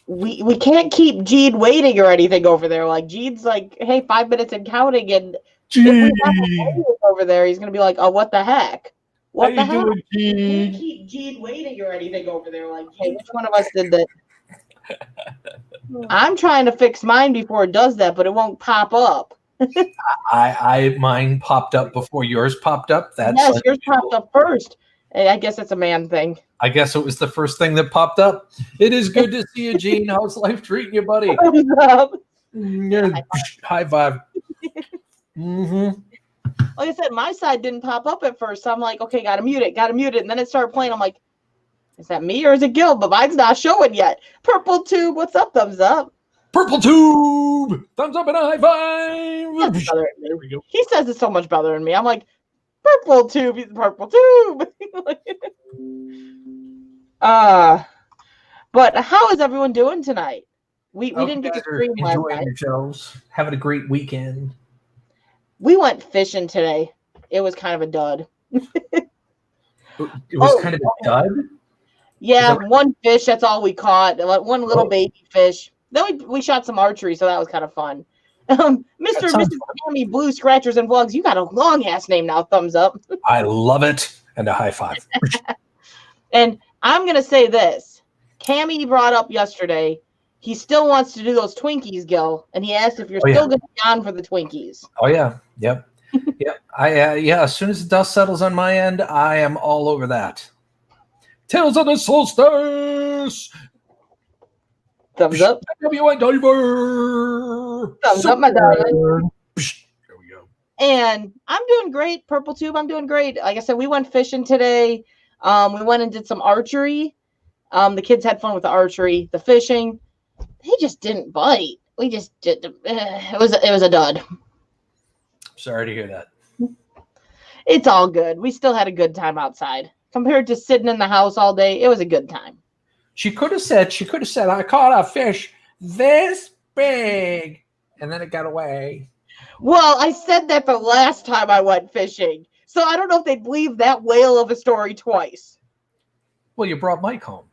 we can't keep Gene waiting or anything over there. Like Gene's like, hey, 5 minutes and counting, and if we have him over there, he's gonna be like, oh, what the heck? What the heck? Doing, we can't keep Gene waiting or anything over there. Like, hey, which one of us did that? I'm trying to fix mine before it does that, but it won't pop up. Mine popped up before yours popped up. That's yes, yours popped up first. I guess it's a man thing. I guess it was the first thing that popped up. It is good to see you, Gene. How's life treating you, buddy? Yeah, high five. Like I said, my side didn't pop up at first. So I'm like, okay, gotta mute it. And then it started playing. I'm like, is that me or is it Gil? But mine's not showing yet. Purple Tube, what's up? Thumbs up. Purple Tube, thumbs up and a high five. There we go. He says it's so much better than me. I'm like, Purple Tube, he's Purple Tube. But how is everyone doing tonight? We didn't get to stream last night. Yourselves, having a great weekend. We went fishing today. It was kind of a dud. It was kind of a dud? Yeah, one fish, that's all we caught. One little baby fish. Then we shot some archery, so that was kind of fun. Mr. and Mrs. Tammy Blue Scratchers and Vlogs, you got a long-ass name now. Thumbs up. I love it. And a high five. And I'm going to say this. Cammy brought up yesterday, he still wants to do those Twinkies, Gil, and he asked if you're still going to be on for the Twinkies. Oh, yeah. Yep. Yep. As soon as the dust settles on my end, I am all over that. Tales of the Solstice. Thumbs up. WI Diver. Thumbs up, my darling. There we go. And I'm doing great. Purple Tube, I'm doing great. Like I said, we went fishing today. We went and did some archery. The kids had fun with the archery. The fishing, they just didn't bite. We just did. It was a dud. Sorry to hear that. It's all good. We still had a good time outside. Compared to sitting in the house all day, it was a good time. She could have said, I caught a fish this big, and then it got away. Well, I said that the last time I went fishing, so I don't know if they'd believe that whale of a story twice. Well, you brought Mike home.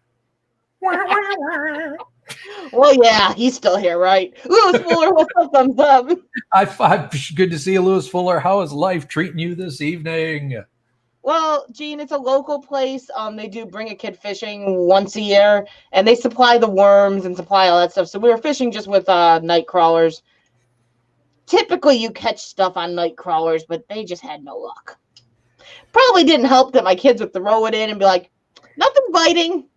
Well, yeah, he's still here, right? Lewis Fuller, what's up, thumbs up? High five. Good to see you, Lewis Fuller. How is life treating you this evening? Well, Gene, it's a local place. They do bring a kid fishing once a year, and they supply the worms and supply all that stuff. So we were fishing just with night crawlers. Typically, you catch stuff on night crawlers, but they just had no luck. Probably didn't help that my kids would throw it in and be like, nothing's biting.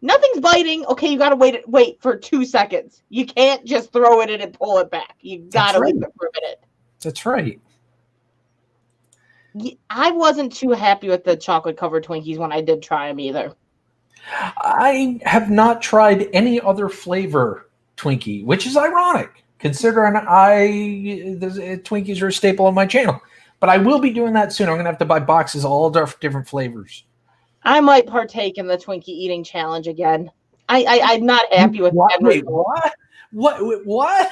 Nothing's biting. Okay, you got to wait for 2 seconds. You can't just throw it in and pull it back. You got to wait for a minute. That's right. I wasn't too happy with the chocolate-covered Twinkies when I did try them either. I have not tried any other flavor Twinkie, which is ironic, considering Twinkies are a staple on my channel. But I will be doing that soon. I'm going to have to buy boxes of all different flavors. I might partake in the Twinkie eating challenge again. I'm not happy with the end results. What?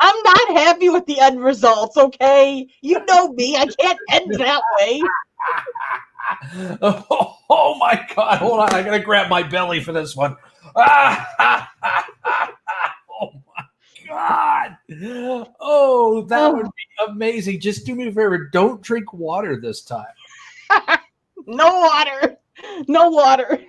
I'm not happy with the end results, okay? You know me. I can't end that way. Oh my God. Hold on. I got to grab my belly for this one. Oh my God. Oh, that would be amazing. Just do me a favor. Don't drink water this time. No water. No water.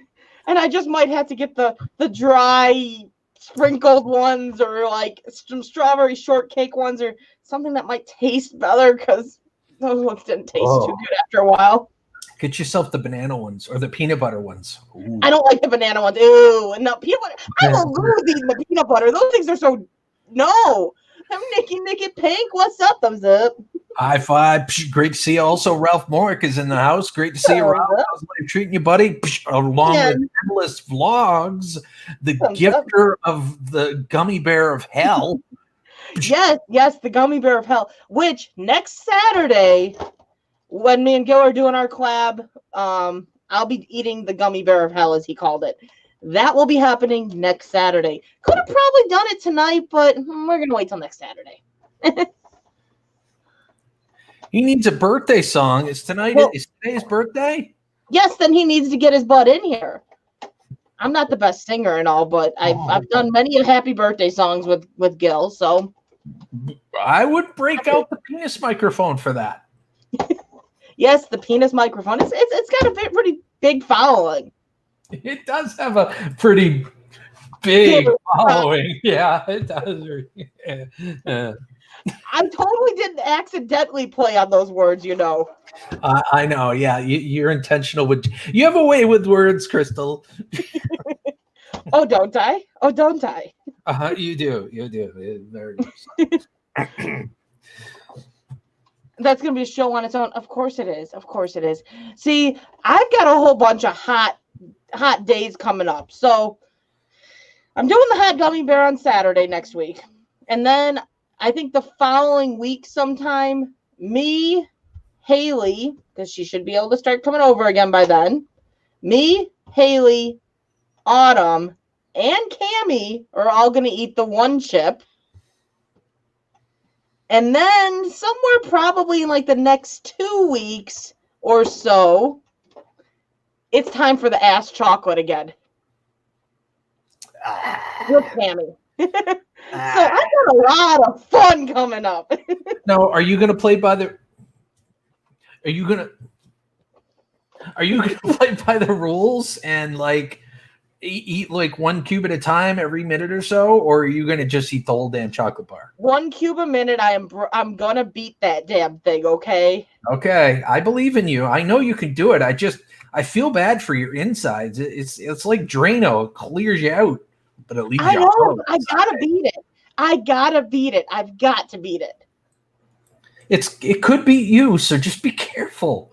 And I just might have to get the dry sprinkled ones, or like some strawberry shortcake ones, or something that might taste better, because those ones didn't taste too good after a while. Get yourself the banana ones or the peanut butter ones. Ooh. I don't like the banana ones. Ew. No, peanut butter. I will lose eating the peanut butter. Those things are so... No. I'm Nicky Pink. What's up? Thumbs up. High five. Great to see you. Also, Ralph Morick is in the house. Great to see you, Ralph. How's life treating you, buddy? Along with Endless Vlogs, the gifter of the Gummy Bear of Hell. Yes, the Gummy Bear of Hell, which next Saturday, when me and Gil are doing our collab, I'll be eating the Gummy Bear of Hell, as he called it. That will be happening next Saturday. Could have probably done it tonight, but we're going to wait till next Saturday. He needs a birthday song. Is today's birthday? Yes, then he needs to get his butt in here. I'm not the best singer and all, but I've done many happy birthday songs with Gil. So I would break out the penis microphone for that. Yes, the penis microphone. It's got a pretty big following. It does have a pretty big following. Yeah, it does. I totally didn't accidentally play on those words, you know. I know. Yeah, you're intentional with. You have a way with words, Crystal. Oh, don't I? Oh, don't I? You do. You do. There it is. That's going to be a show on its own. Of course it is. Of course it is. See, I've got a whole bunch of hot days coming up. So I'm doing the hot gummy bear on Saturday next week. And then I think the following week sometime, me, Haley, because she should be able to start coming over again by then, me, Haley, Autumn, and Cammie are all going to eat the one chip. And then somewhere probably in like the next 2 weeks or so, it's time for the ass chocolate again. With Cammie. So I've got a lot of fun coming up. Now, are you going to play by the? Are you going to play by the rules and like eat like one cube at a time every minute or so, or are you going to just eat the whole damn chocolate bar? 1 cube a minute. I'm going to beat that damn thing. Okay. Okay. I believe in you. I know you can do it. I feel bad for your insides. It's like Drano. It clears you out, but it leaves you. I know. I got to beat it. I've got to beat it. It could be you. So just be careful.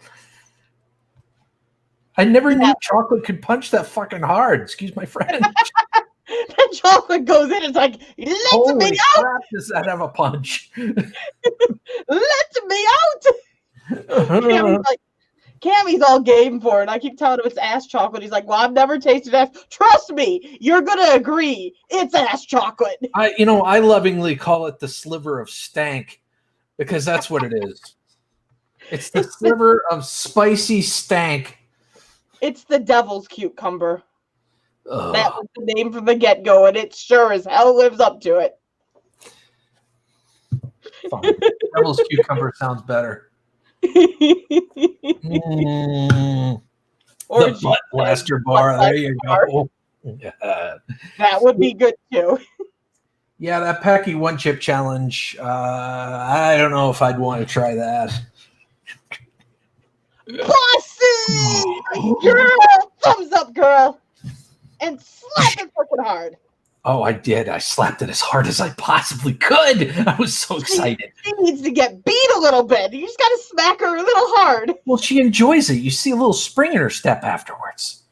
I never knew chocolate could punch that fucking hard. Excuse my French. That chocolate goes in. It's like, let me out. Crap, does that have a punch? Let me out. Cammie's all game for it. I keep telling him it's ass chocolate. He's like, well, I've never tasted ass. Trust me, you're going to agree. It's ass chocolate. I lovingly call it the sliver of stank because that's what it is. It's the sliver of spicy stank. It's the devil's cucumber. That was the name from the get-go, and it sure as hell lives up to it. Fine. Devil's cucumber sounds better. Or the butt blaster bar. There you go. That would be good, too. Yeah, that Packy one chip challenge. I don't know if I'd want to try that. Bossy! Girl! Thumbs up, girl! And slap it fucking hard. Oh, I did. I slapped it as hard as I possibly could. I was so excited. She needs to get beat a little bit. You just got to smack her a little hard. Well, she enjoys it. You see a little spring in her step afterwards.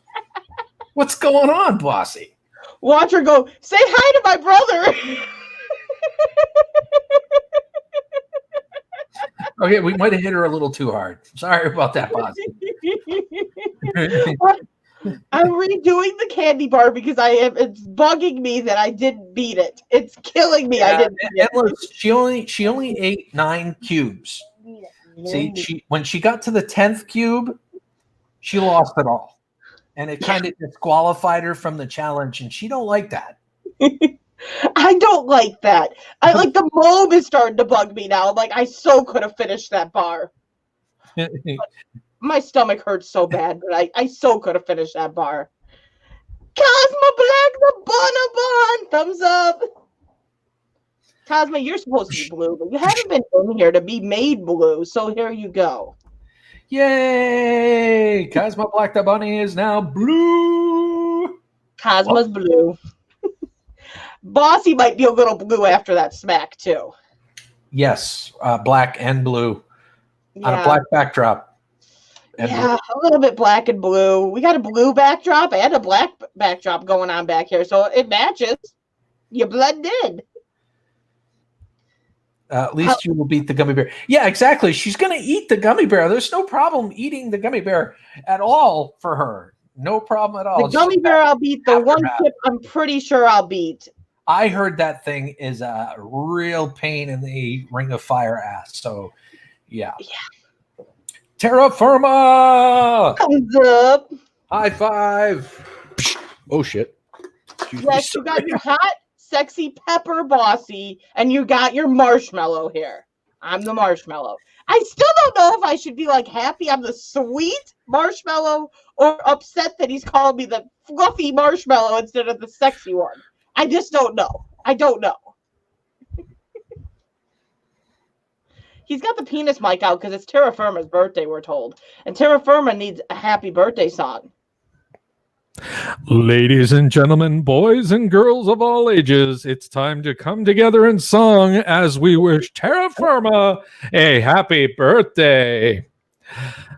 What's going on, Bossy? Watch her go, say hi to my brother. Okay, we might have hit her a little too hard. Sorry about that, Bossy. I'm redoing the candy bar because it's bugging me that I didn't beat it. It's killing me. I didn't beat it. Look, she only ate 9 cubes. See, when she got to the 10th cube, she lost it all. And it kind of disqualified her from the challenge, and she don't like that. I don't like that. I like the mob is starting to bug me now. Like I so could have finished that bar. My stomach hurts so bad, but I so could have finished that bar. Cosmo Black, the Bonabon, thumbs up. Cosmo, you're supposed to be blue, but you haven't been in here to be made blue, so here you go. Yay! Cosmo Black the Bunny is now blue. Cosmo's blue. Bossy might be a little blue after that smack, too. Yes, black and blue on a black backdrop. Yeah, a little bit black and blue. We got a blue backdrop and a black backdrop going on back here, so it matches. You blend in. At least you will beat the gummy bear. Yeah, exactly. She's going to eat the gummy bear. There's no problem eating the gummy bear at all for her. No problem at all. The gummy bear I'll beat. The one chip I'm pretty sure I'll beat. I heard that thing is a real pain in the Ring of Fire ass. So, yeah. Terra Firma! Thumbs up. High five. Oh shit. Yes, you got your hot, sexy pepper bossy, and you got your marshmallow here. I'm the marshmallow. I still don't know if I should be like happy I'm the sweet marshmallow or upset that he's calling me the fluffy marshmallow instead of the sexy one. I just don't know. I don't know. He's got the penis mic out because it's Terra Firma's birthday, we're told. And Terra Firma needs a happy birthday song. Ladies and gentlemen, boys and girls of all ages, it's time to come together in song as we wish Terra Firma a happy birthday.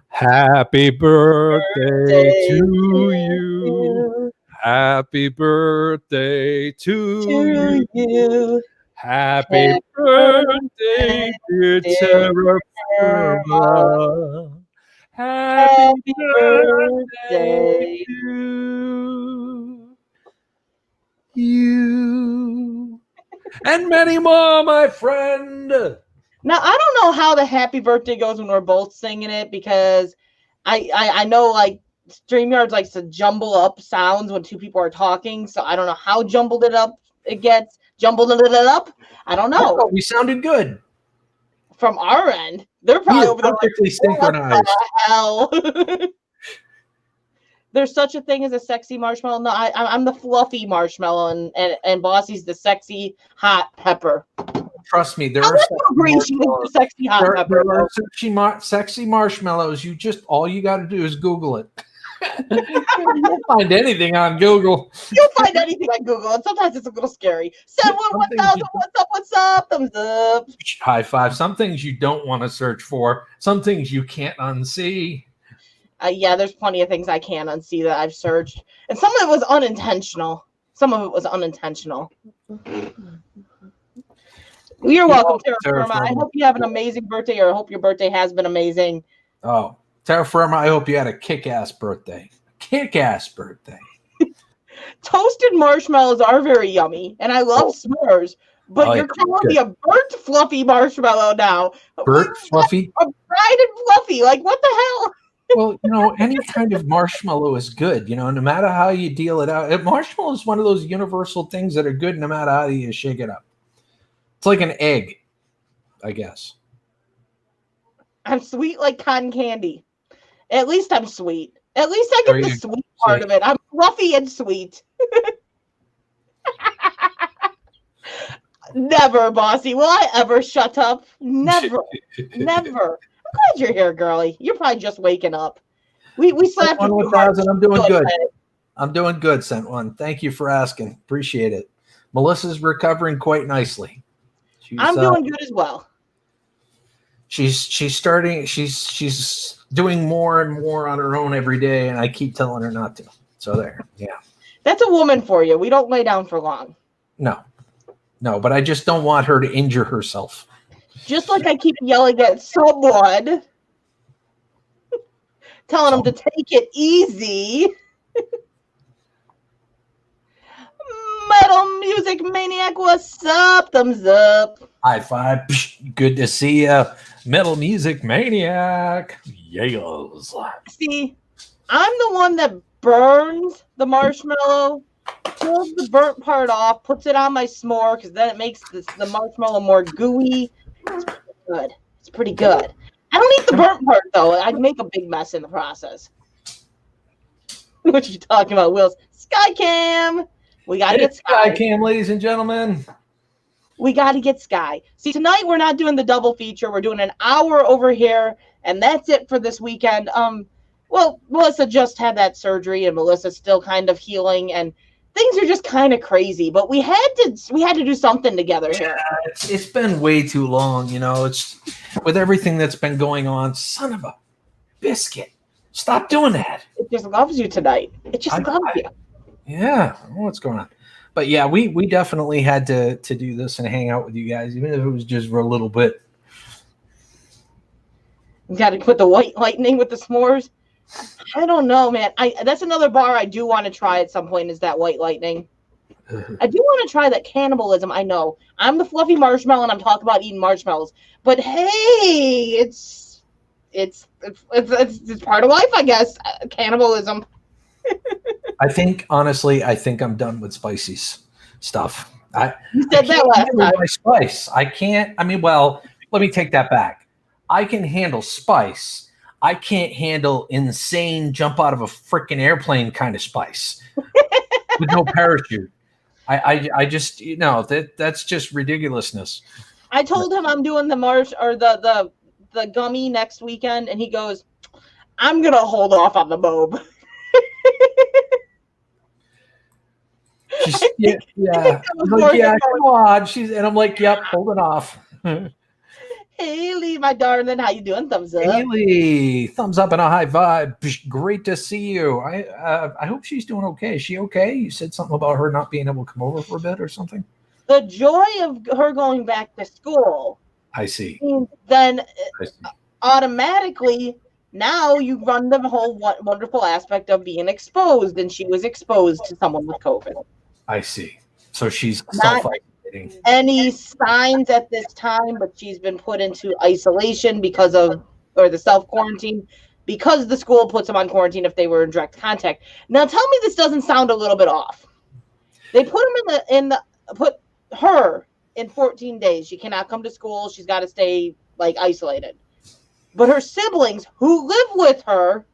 Happy birthday to you. Happy birthday to you. Happy birthday, dear Terra Firma. Happy birthday to you. And many more, my friend. Now, I don't know how the happy birthday goes when we're both singing it because I know like StreamYard likes to jumble up sounds when two people are talking. So I don't know how jumbled it up it gets. Jumbled it up. I don't know. Oh, we sounded good. From our end. They're probably over there perfectly synchronized. What the hell? There's such a thing as a sexy marshmallow. No, I'm the fluffy marshmallow, and Bossy's the sexy hot pepper. Trust me, there are sexy hot pepper. There are sexy marshmallows. All you got to do is Google it. You'll find anything on Google. You'll find anything on Google, and sometimes it's a little scary. 711,000, what's up? Thumbs up. High five. Some things you don't want to search for. Some things you can't unsee. Yeah, there's plenty of things I can't unsee that I've searched. And some of it was unintentional. You're welcome, Terra Firma. I hope you have an amazing birthday, or I hope your birthday has been amazing. Oh, Terra Firma, I hope you had a kick-ass birthday. Kick-ass birthday. Toasted marshmallows are very yummy, and I love s'mores. But you're calling me a burnt fluffy marshmallow now. Burnt fluffy? A fried and fluffy. Like, what the hell? Well, any kind of marshmallow is good, no matter how you deal it out. Marshmallow is one of those universal things that are good no matter how you shake it up. It's like an egg, I guess. I'm sweet like cotton candy. At least I'm sweet. At least I get the sweet part of it. I'm fluffy and sweet. Never, Bossy. Will I ever shut up? Never. Never. I'm glad you're here, girlie. You're probably just waking up. We slapped you. 1,000. I'm doing good. I'm doing good, Sent One. Thank you for asking. Appreciate it. Melissa's recovering quite nicely. I'm doing good as well. She's doing more and more on her own every day, and I keep telling her not to. So there. Yeah. That's a woman for you. We don't lay down for long. No, but I just don't want her to injure herself. Just like I keep yelling at someone, telling them to take it easy. Metal Music Maniac, what's up? Thumbs up. High five. Good to see you. Metal Music Maniac. Yes. See, I'm the one that burns the marshmallow, pulls the burnt part off, puts it on my s'more, because then it makes the marshmallow more gooey. It's pretty good. It's pretty good. I don't eat the burnt part, though. I'd make a big mess in the process. What you talking about, Wills? Skycam! We got to get Sky. Skycam, ladies and gentlemen. We got to get Sky. See, tonight we're not doing the double feature. We're doing an hour over here, and that's it for this weekend. Well, Melissa just had that surgery, and Melissa's still kind of healing, and things are just kind of crazy. But we had to do something together here. It's been way too long, It's with everything that's been going on. Son of a biscuit! Stop doing that. It just loves you tonight. It just loves you. Yeah, I don't know what's going on. But yeah, we definitely had to do this and hang out with you guys, even if it was just for a little bit. You got to put the white lightning with the s'mores. I don't know, man. That's another bar I do want to try at some point, is that white lightning. I do want to try that cannibalism. I know I'm the fluffy marshmallow and I'm talking about eating marshmallows, but hey, it's part of life, I guess. Cannibalism. I think honestly, I'm done with spicy stuff. You said that last time. My spice. I can't. I mean, well, let me take that back. I can handle spice. I can't handle insane jump out of a freaking airplane kind of spice with no parachute. I just that's just ridiculousness. I told him I'm doing the marsh or the gummy next weekend, and he goes, "I'm gonna hold off on the mobe." Yeah. Like, yeah, come on. And I'm like, yep, holding off. Haley, my darling, how you doing? Thumbs up. Haley, thumbs up and a high vibe. Great to see you. I hope she's doing okay. Is she okay? You said something about her not being able to come over for a bit or something. The joy of her going back to school. I see. Then automatically now you run the whole wonderful aspect of being exposed, and she was exposed to someone with COVID. I see. So she's self-isolating. Any signs at this time, but she's been put into isolation or the self-quarantine because the school puts them on quarantine if they were in direct contact. Now tell me this doesn't sound a little bit off. They put put her in 14 days. She cannot come to school. She's got to stay isolated. But her siblings who live with her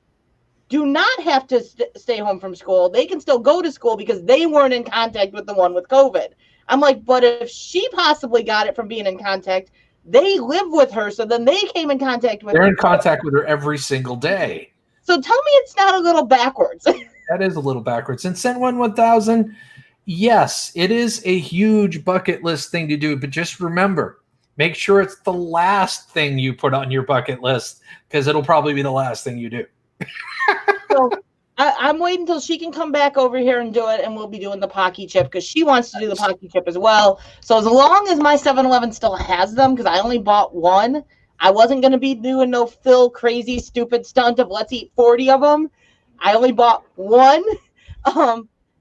do not have to stay home from school. They can still go to school because they weren't in contact with the one with COVID. I'm like, but if she possibly got it from being in contact, they live with her, so then they came in contact with her. They're in contact with her every single day. So tell me it's not a little backwards. That is a little backwards. And Send 1000, yes, it is a huge bucket list thing to do, but just remember, make sure it's the last thing you put on your bucket list because it'll probably be the last thing you do. So I'm waiting until she can come back over here and do it, and we'll be doing the Pocky chip because she wants to do the Pocky chip as well. So as long as my 7-Eleven still has them, because I only bought one, I wasn't going to be doing no Phil crazy stupid stunt of let's eat 40 of them. I only bought one.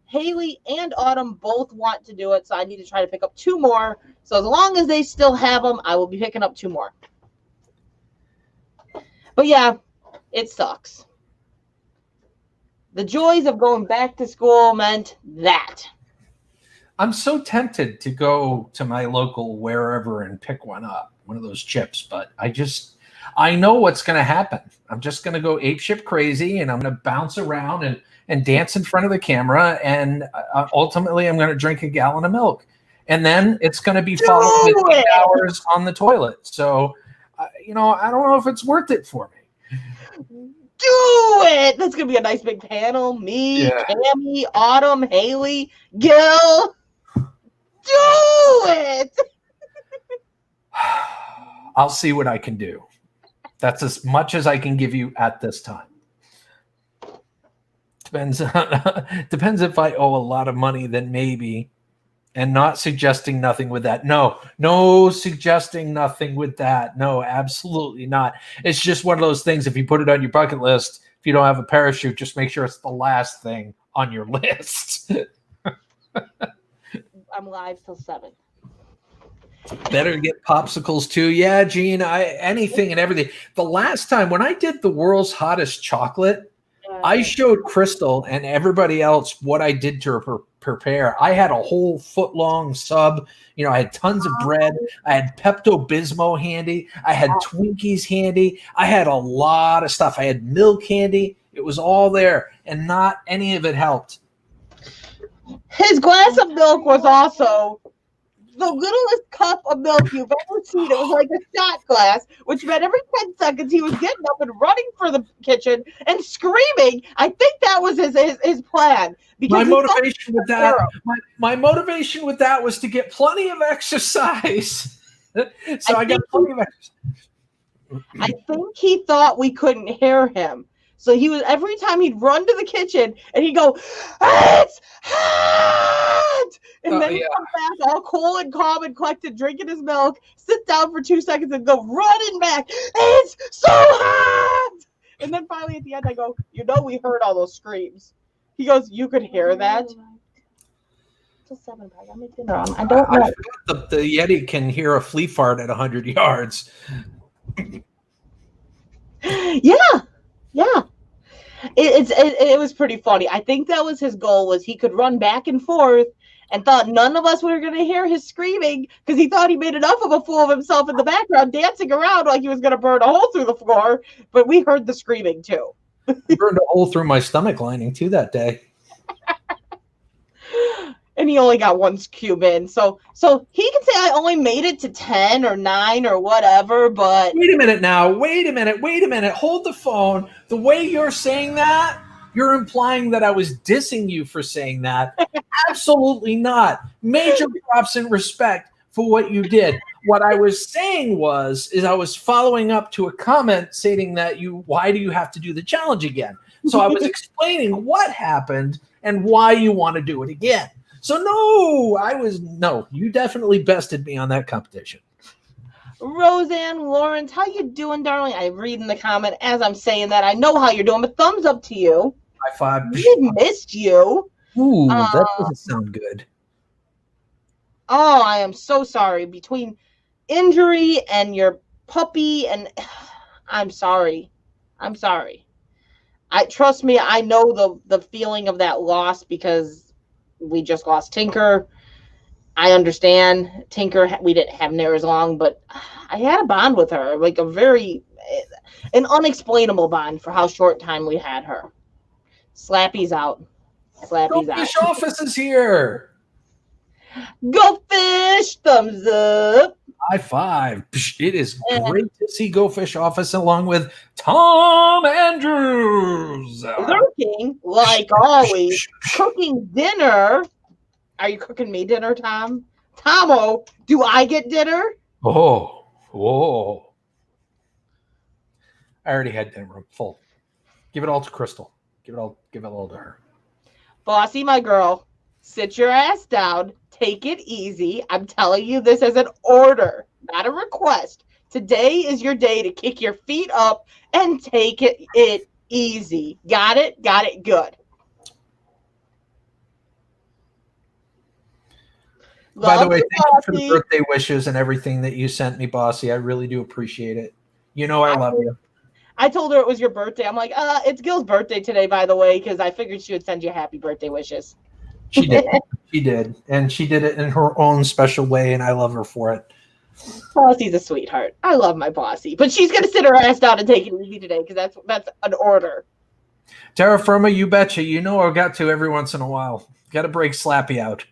Haley and Autumn both want to do it, so I need to try to pick up 2 more. So as long as they still have them, I will be picking up 2 more. But yeah, it sucks. The joys of going back to school meant that. I'm so tempted to go to my local wherever and pick one up, one of those chips, but I know what's going to happen. I'm just going to go apeshit crazy, and I'm going to bounce around and dance in front of the camera, and ultimately I'm going to drink a gallon of milk. And then it's going to be followed with 8 hours on the toilet. So, I don't know if it's worth it for me. Do it! That's going to be a nice big panel. Me, Cammy, Autumn, Haley, Gil. Do it! I'll see what I can do. That's as much as I can give you at this time. Depends if I owe a lot of money, then maybe. And not suggesting nothing with that. No suggesting nothing with that. No, absolutely not. It's just one of those things. If you put it on your bucket list, if you don't have a parachute, just make sure it's the last thing on your list. I'm live till 7. Better get popsicles too. Yeah, Gene, anything and everything. The last time when I did the world's hottest chocolate, I showed Crystal and everybody else what I did to her prepare. I had a whole foot-long sub. I had tons of bread. I had Pepto-Bismol handy. I had Twinkies handy. I had a lot of stuff. I had milk handy. It was all there, and not any of it helped. His glass of milk was also the littlest cup of milk you've ever seen. It was like a shot glass, which meant every 10 seconds he was getting up and running for the kitchen and screaming. I think that was his plan. Because my motivation with that was to get plenty of exercise. I got plenty of exercise. I think he thought we couldn't hear him. So he was, every time he'd run to the kitchen and he'd go, "It's hot!" And then he'd come back all cool and calm and collected, drinking his milk, sit down for 2 seconds and go running back. "It's so hot!" And then finally at the end I go, "We heard all those screams." He goes, "You could hear that?" Till 7, I got my dinner on. I don't know. The Yeti can hear a flea fart at 100 yards. Yeah. It was pretty funny. I think that was his goal, was he could run back and forth and thought none of us were going to hear his screaming because he thought he made enough of a fool of himself in the background dancing around like he was going to burn a hole through the floor. But we heard the screaming too. Burned a hole through my stomach lining too that day. And he only got one cube in. So he can say I only made it to 10 or 9 or whatever, but... Wait a minute now. Wait a minute. Hold the phone. The way you're saying that, you're implying that I was dissing you for saying that. Absolutely not. Major props and respect for what you did. What I was saying is I was following up to a comment stating that why do you have to do the challenge again? So I was explaining what happened and why you want to do it again. So no, you definitely bested me on that competition. Roseanne Lawrence, how you doing, darling? I read in the comment as I'm saying that. I know how you're doing, but thumbs up to you. High five. We missed you. Ooh, that doesn't sound good. Oh, I am so sorry. Between injury and your puppy, and I'm sorry. Trust me, I know the feeling of that loss because we just lost Tinker. I understand Tinker. We didn't have near as long, but I had a bond with her, like an unexplainable bond for how short time we had her. Slappy's out. Fish Office is here. Go Fish! Thumbs up. High five. It is great to see Go Fish Office along with Tom Andrews. Lurking, like always, cooking dinner. Are you cooking me dinner, Tom? Tomo, do I get dinner? Oh. I already had dinner. I'm full. Give it all to Crystal. Give it all to her. Bossy, my girl, sit your ass down. Take it easy. I'm telling you this as an order, not a request. Today is your day to kick your feet up and take it easy. Got it? Got it. Good. By the way, thank you for the birthday wishes and everything that you sent me, Bossy. I really do appreciate it. You know I love you. I told her it was your birthday. I'm like, it's Gil's birthday today, by the way, because I figured she would send you happy birthday wishes. She did. She did. And she did it in her own special way, and I love her for it. Bossy's a sweetheart. I love my Bossy. But she's going to sit her ass down and take it easy today, because that's an order. Terra Firma, you betcha. You know I've got to every once in a while. Got to break Slappy out.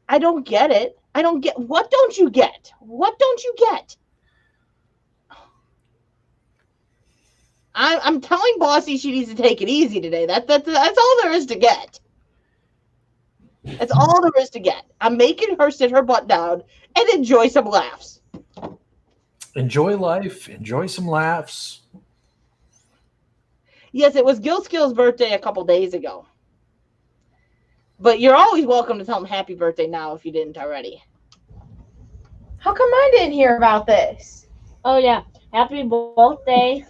I don't get it. What don't you get? What don't you get? I'm telling Bossy she needs to take it easy today. That's all there is to get. That's all there is to get. I'm making her sit her butt down and enjoy some laughs. Enjoy life. Enjoy some laughs. Yes, it was Gil Skill's birthday a couple days ago. But you're always welcome to tell him happy birthday now if you didn't already. How come I didn't hear about this? Oh, yeah. Happy birthday.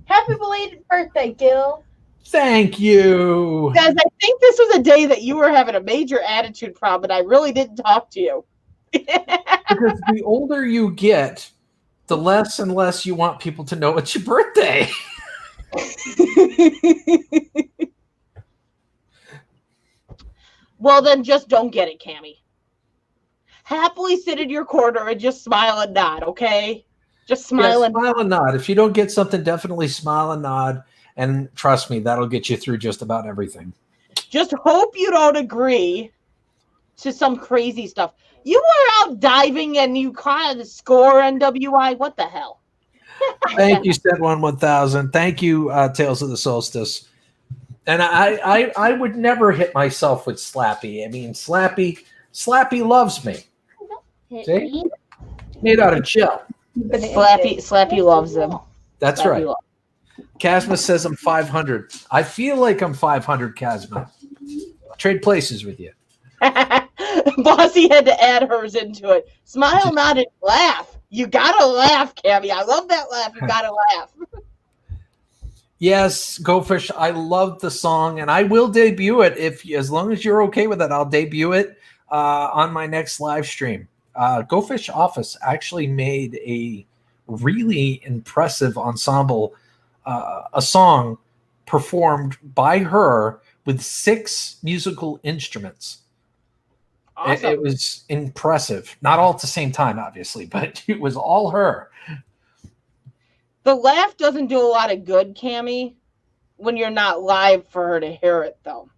Happy belated birthday, Gil. Thank you. Guys, I think this was a day that you were having a major attitude problem, and I really didn't talk to you. Because the older you get, the less and less you want people to know it's your birthday. Well, then just don't get it, Cammie. Happily sit in your corner and just smile and nod, okay? Just smile and nod. If you don't get something, definitely smile and nod. And trust me, that'll get you through just about everything. Just hope you don't agree to some crazy stuff. You were out diving and you caught the score NWI. What the hell? Thank you, Set11000. Thank you, Tales of the Solstice. And I would never hit myself with Slappy. I mean, Slappy loves me. See? Made out of gel. Slappy loves them. That's right. Casma says I'm 500. I feel like I'm 500, Casma. Trade places with you. Bossy had to add hers into it. Smile, nod, and laugh. You gotta laugh, Cammie. I love that laugh. You gotta laugh. Yes, Go Fish. I love the song, and I will debut it as long as you're okay with it. I'll debut it on my next live stream. Go Fish Office actually made a really impressive ensemble a song performed by her with 6 musical instruments. Awesome. It was impressive. Not all at the same time, obviously, but it was all her. The laugh doesn't do a lot of good, Cammie, when you're not live for her to hear it, though.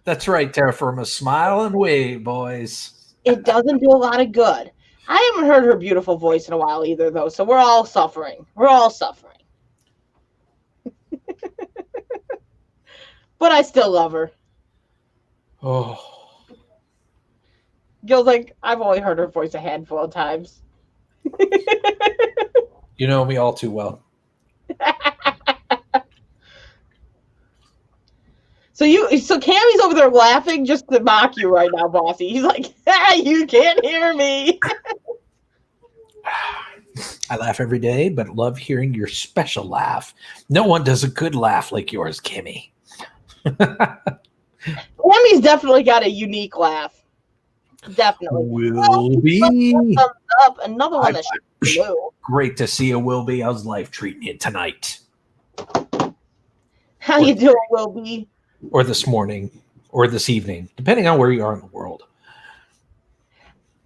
That's right, Terra Firma. Smile and wave, boys. It doesn't do a lot of good. I haven't heard her beautiful voice in a while either, though, so we're all suffering. We're all suffering. But I still love her. Oh. Gil's like, I've only heard her voice a handful of times. You know me all too well. So Cammie's over there laughing just to mock you right now, Bossy. He's like, you can't hear me. I laugh every day, but love hearing your special laugh. No one does a good laugh like yours, Kimmy. Cammie's definitely got a unique laugh. Definitely. Wilby. Up. Another one that's blue. Great to see you, Wilby. How's life treating you tonight? How you doing, Wilby? Or this morning, or this evening, depending on where you are in the world.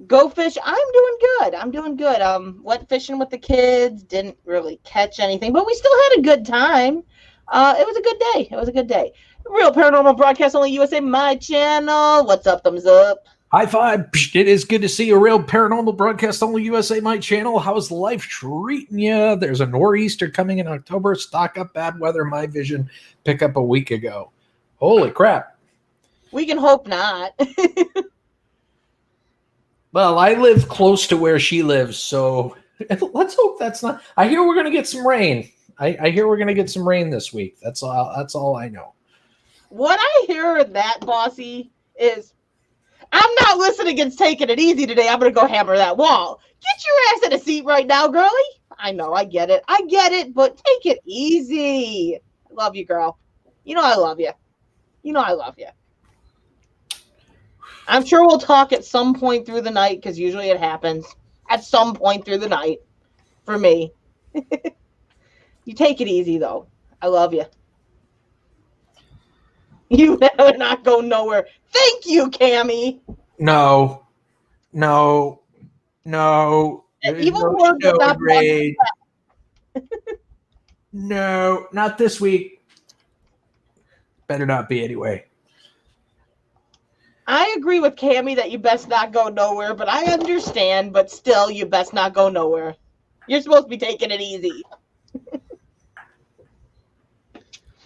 Go fish. I'm doing good. Went fishing with the kids. Didn't really catch anything, but we still had a good time. It was a good day. Real Paranormal Broadcast Only USA, my channel. What's up? Thumbs up. High five. It is good to see you. Real Paranormal Broadcast Only USA, my channel. How's life treating you? There's a nor'easter coming in October. Stock up. Bad weather. My vision. Pick up a week ago. Holy crap. We can hope not. Well, I live close to where she lives, so let's hope that's not. I hear we're going to get some rain. I hear we're going to get some rain this week. That's all I know. What I hear that, Bossy, is I'm not listening and taking it easy today. I'm going to go hammer that wall. Get your ass in a seat right now, girlie. I know, I get it, but take it easy. I love you, girl. You know I love you. I'm sure we'll talk at some point through the night, because usually it happens at some point through the night for me. You take it easy, though. I love you. You better not go nowhere. Thank you, Cammie. No. Evil word no, not grade. No, not this week. Better not be anyway. I agree with Cammie that you best not go nowhere, but I understand, but still, you best not go nowhere. You're supposed to be taking it easy.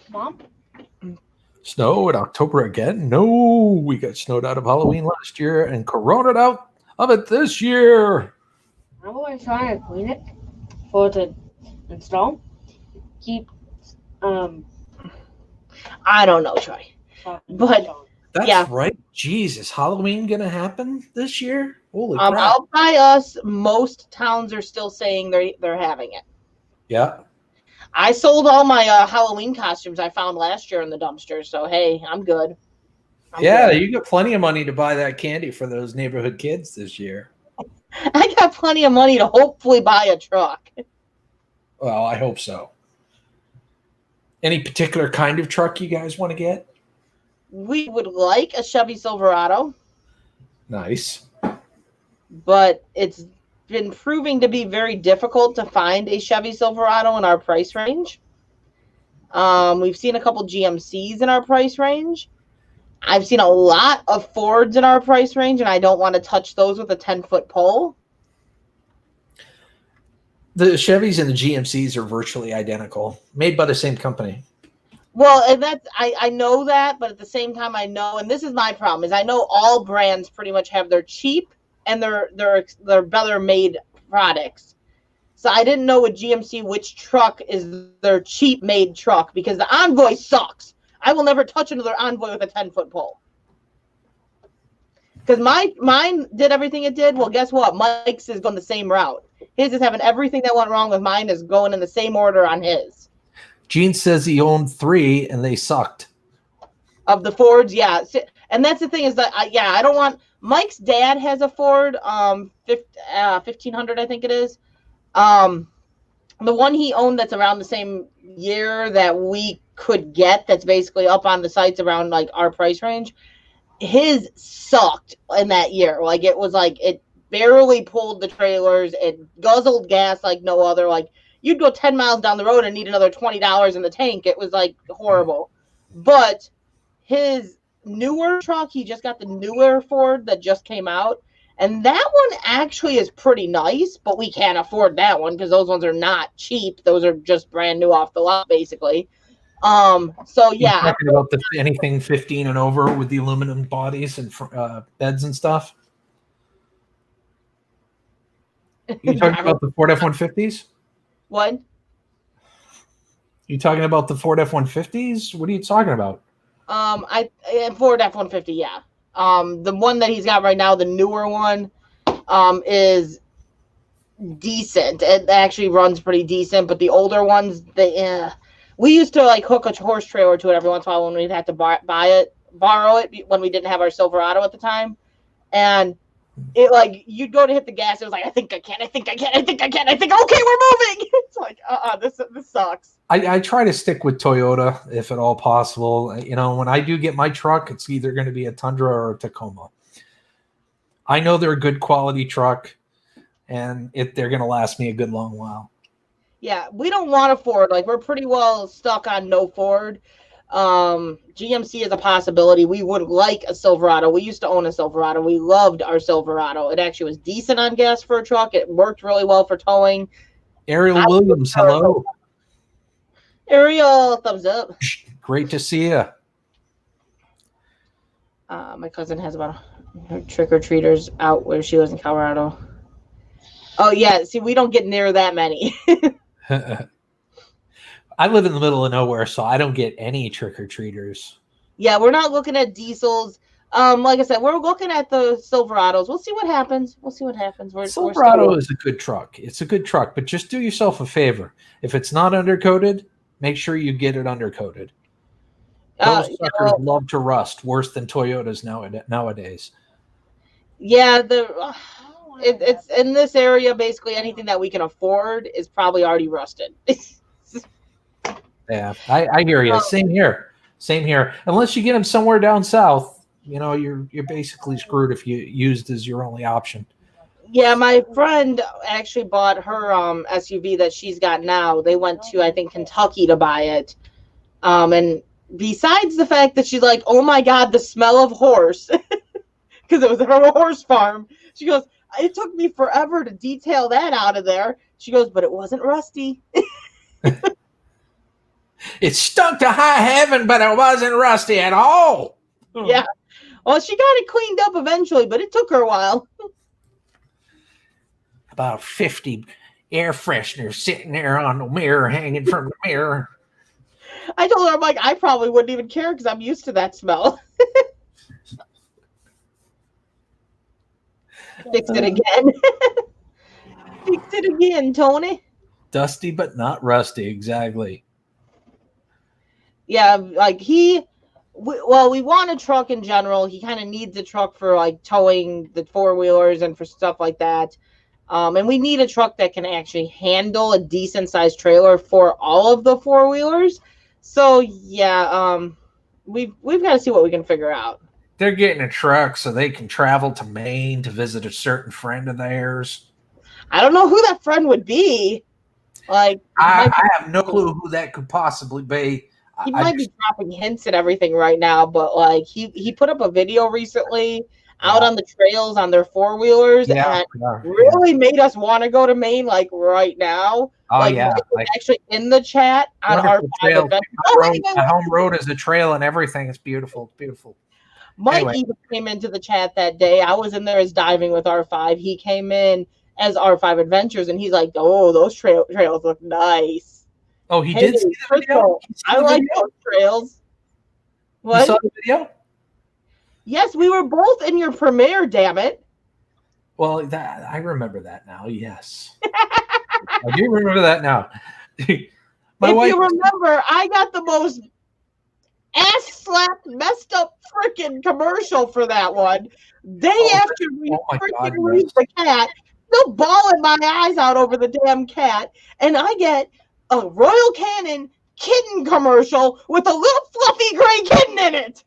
Mom? Snow in October again? No, we got snowed out of Halloween last year and coroned out of it this year. I'm going to try and clean it for it to install. Keep, I don't know, Troy. But That's yeah. right. Jesus, Halloween gonna happen this year? Holy crap! Out by us, most towns are still saying they're having it. Yeah. I sold all my Halloween costumes I found last year in the dumpster, so hey, I'm good. Good. You got plenty of money to buy that candy for those neighborhood kids this year. I got plenty of money to hopefully buy a truck. Well, I hope so. Any particular kind of truck you guys want to get? We would like a Chevy Silverado. Nice. But it's been proving to be very difficult to find a Chevy Silverado in our price range. We've seen a couple GMCs in our price range. I've seen a lot of Fords in our price range, and I don't want to touch those with a 10-foot pole. The Chevys and the GMCs are virtually identical, made by the same company. Well, and that's I know that, but at the same time I know, and this is my problem, is I know all brands pretty much have their cheap and their better made products. So I didn't know with GMC which truck is their cheap made truck, because the Envoy sucks. I will never touch another Envoy with a 10-foot pole. Because mine did everything it did. Well, guess what? Mike's is going the same route. His is having everything that went wrong with mine is going in the same order on his. Gene says he owned 3 and they sucked. Of the Fords, yeah. And that's the thing is that, I don't want... Mike's dad has a Ford, 1500, I think it is. the one he owned that's around the same year that we could get, that's basically up on the sites around like our price range, his sucked in that year. Like it was like it barely pulled the trailers, it guzzled gas like no other. Like you'd go 10 miles down the road and need another $20 in the tank. It was like horrible. But his newer truck, he just got the newer Ford that just came out, and that one actually is pretty nice, but we can't afford that one because those ones are not cheap. Those are just brand new off the lot, basically. So yeah, you're talking about anything 15 and over with the aluminum bodies and beds and stuff. You talking about the Ford F-150s? What? You talking about the Ford F-150s? What are you talking about? Ford F-150, yeah. The one that he's got right now, the newer one, is decent. It actually runs pretty decent, but the older ones, we used to like hook a horse trailer to it every once in a while when we'd have to borrow it when we didn't have our Silverado at the time, and it like you'd go to hit the gas, it was like I think I can, okay, we're moving. It's like this sucks. I try to stick with Toyota if at all possible. You know, when I do get my truck, it's either going to be a Tundra or a Tacoma. I know they're a good quality truck, and they're going to last me a good long while. Yeah, we don't want a Ford. Like we're pretty well stuck on no Ford. GMC is a possibility. We would like a Silverado. We used to own a Silverado. We loved our Silverado. It actually was decent on gas for a truck. It worked really well for towing. Ariel Williams, hello. Ariel, thumbs up. Great to see you. My cousin has about her trick-or-treaters out where she lives in Colorado. Oh, yeah. See, we don't get near that many. I live in the middle of nowhere, so I don't get any trick-or-treaters. Yeah, we're not looking at diesels. Like I said, we're looking at the Silverados. We'll see what happens. Silverado is a good truck. It's a good truck, but just do yourself a favor. If it's not undercoated, make sure you get it undercoated. Those suckers love to rust worse than Toyotas nowadays. Yeah, it's in this area. Basically, anything that we can afford is probably already rusted. Yeah, I hear you. Same here. Unless you get them somewhere down south, you know, you're basically screwed if you used as your only option. Yeah, my friend actually bought her SUV that she's got now. They went to, I think, Kentucky to buy it. And besides the fact that she's like, oh my God, the smell of horse, because it was her horse farm. She goes, it took me forever to detail that out of there. She goes, but it wasn't rusty. It stunk to high heaven, but it wasn't rusty at all. Yeah. Well, she got it cleaned up eventually, but it took her a while. About 50 air fresheners sitting there on the mirror, hanging from the mirror. I told her, I'm like, I probably wouldn't even care because I'm used to that smell. Fix it again. Fix it again, Tony. Dusty but not rusty, exactly. Yeah, like we want a truck in general. He kind of needs a truck for like towing the four-wheelers and for stuff like that. And we need a truck that can actually handle a decent sized trailer for all of the four-wheelers. So yeah, we've got to see what we can figure out. They're getting a truck so they can travel to Maine to visit a certain friend of theirs. I don't know who that friend would be. Like, I have no clue who that could possibly be. He might be dropping hints and everything right now, but like he put up a video recently out on the trails on their four-wheelers and really made us want to go to Maine like right now. Oh, like, yeah. Like, actually in the chat on our trail. The home road is a trail and everything. It's beautiful. It's beautiful. Mike even came into the chat that day. I was in there as diving with R5. He came in as R5 Adventures, and he's like, oh, those trails look nice. Oh, he did see the video? I like those trails. What? You saw the video? Yes, we were both in your premiere, damn it. Well, I remember that now, yes. I do remember that now. If you remember, I got the most ass-slapped, messed up freaking commercial for that one. Day after we freaking released the cat, still bawling my eyes out over the damn cat, and I get a Royal Canin kitten commercial with a little fluffy gray kitten in it.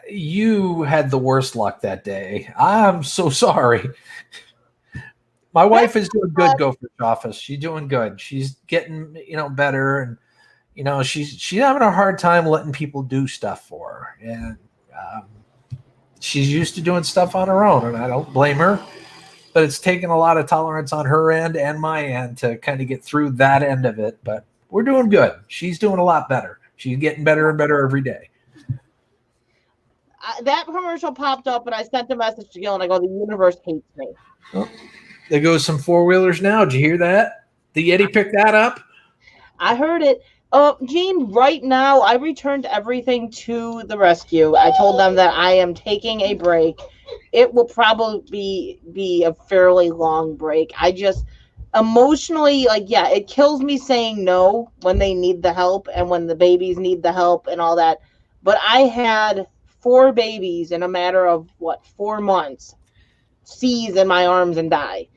You had the worst luck that day. I'm so sorry. My wife is doing good, Gopher's office. She's doing good. She's getting, better, and she's having a hard time letting people do stuff for her, and she's used to doing stuff on her own, and I don't blame her. But it's taken a lot of tolerance on her end and my end to kind of get through that end of it. But we're doing good. She's doing a lot better. She's getting better and better every day. That commercial popped up, and I sent a message to Gil, and I go, the universe hates me. Oh, there goes some four-wheelers now. Did you hear that? The Yeti picked that up? I heard it. Gene, right now, I returned everything to the rescue. I told them that I am taking a break. It will probably be a fairly long break. I just emotionally, it kills me saying no when they need the help and when the babies need the help and all that. But I had 4 babies in a matter of 4 months seize in my arms and die.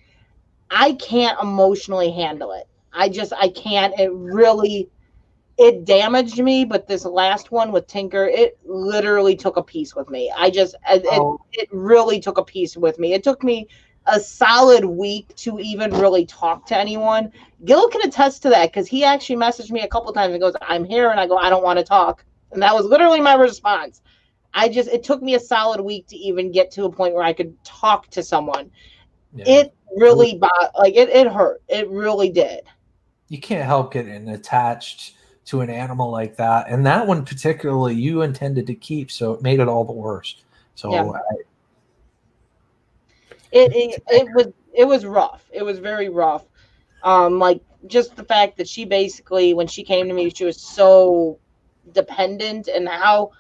I can't emotionally handle it. I can't. It damaged me, but this last one with Tinker, it literally took a piece with me. It really took a piece with me. It took me a solid week to even really talk to anyone. Gil can attest to that because he actually messaged me a couple times and goes, I'm here, and I go, I don't want to talk. And that was literally my response. It took me a solid week to even get to a point where I could talk to someone. Yeah. It really it hurt. It really did. You can't help getting attached to an animal like that, and that one particularly you intended to keep, so it made it all the worse. So yeah. It was rough. It was very rough. Just the fact that she basically, when she came to me, she was so dependent, and how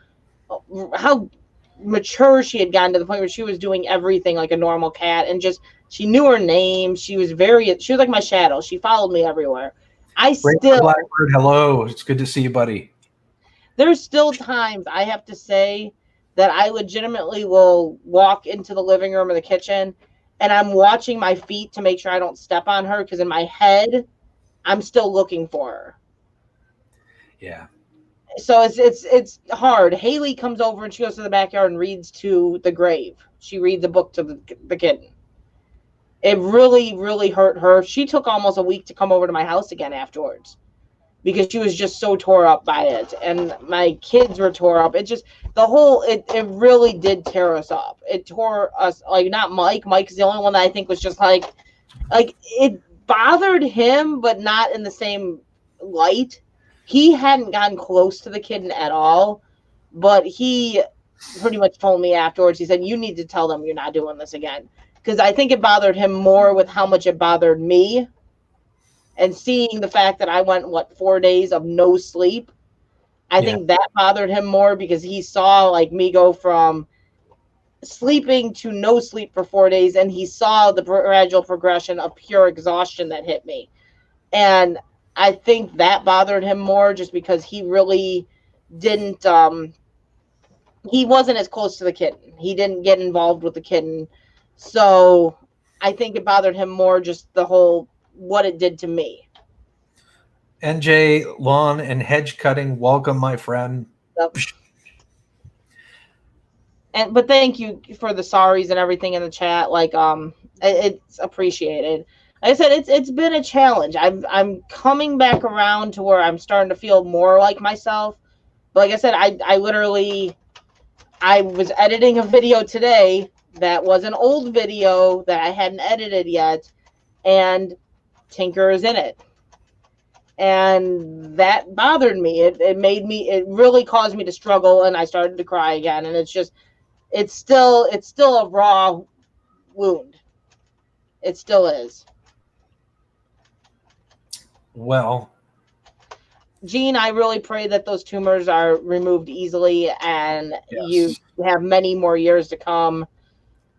mature she had gotten to the point where she was doing everything like a normal cat, and just she knew her name. She was like my shadow. She followed me everywhere. Blackbird, hello. It's good to see you, buddy. There's still times I have to say that I legitimately will walk into the living room or the kitchen and I'm watching my feet to make sure I don't step on her, because in my head I'm still looking for her. Yeah. So it's hard. Haley comes over and she goes to the backyard and reads to the grave. She reads a book to the kitten. It really, really hurt her. She took almost a week to come over to my house again afterwards because she was just so tore up by it. And my kids were tore up. It just, it really did tear us up. It tore us, not Mike. Mike is the only one that I think was just it bothered him, but not in the same light. He hadn't gotten close to the kitten at all, but he pretty much told me afterwards, he said, you need to tell them you're not doing this again. Because I think it bothered him more with how much it bothered me. And seeing the fact that I went, 4 days of no sleep, I think that bothered him more, because he saw me go from sleeping to no sleep for 4 days, and he saw the gradual progression of pure exhaustion that hit me. And I think that bothered him more, just because he really didn't, he wasn't as close to the kitten. He didn't get involved with the kitten. So I think it bothered him more, just what it did to me. NJ Lawn and Hedge Cutting, welcome, my friend. Yep. But thank you for the sorries and everything in the chat. It's appreciated. Like I said, it's been a challenge. I'm coming back around to where I'm starting to feel more like myself. But like I said, I was editing a video today that was an old video that I hadn't edited yet, and Tinker is in it. And that bothered me. It really caused me to struggle, and I started to cry again. And it's still a raw wound. It still is. Well, Gene, I really pray that those tumors are removed easily, and you have many more years to come.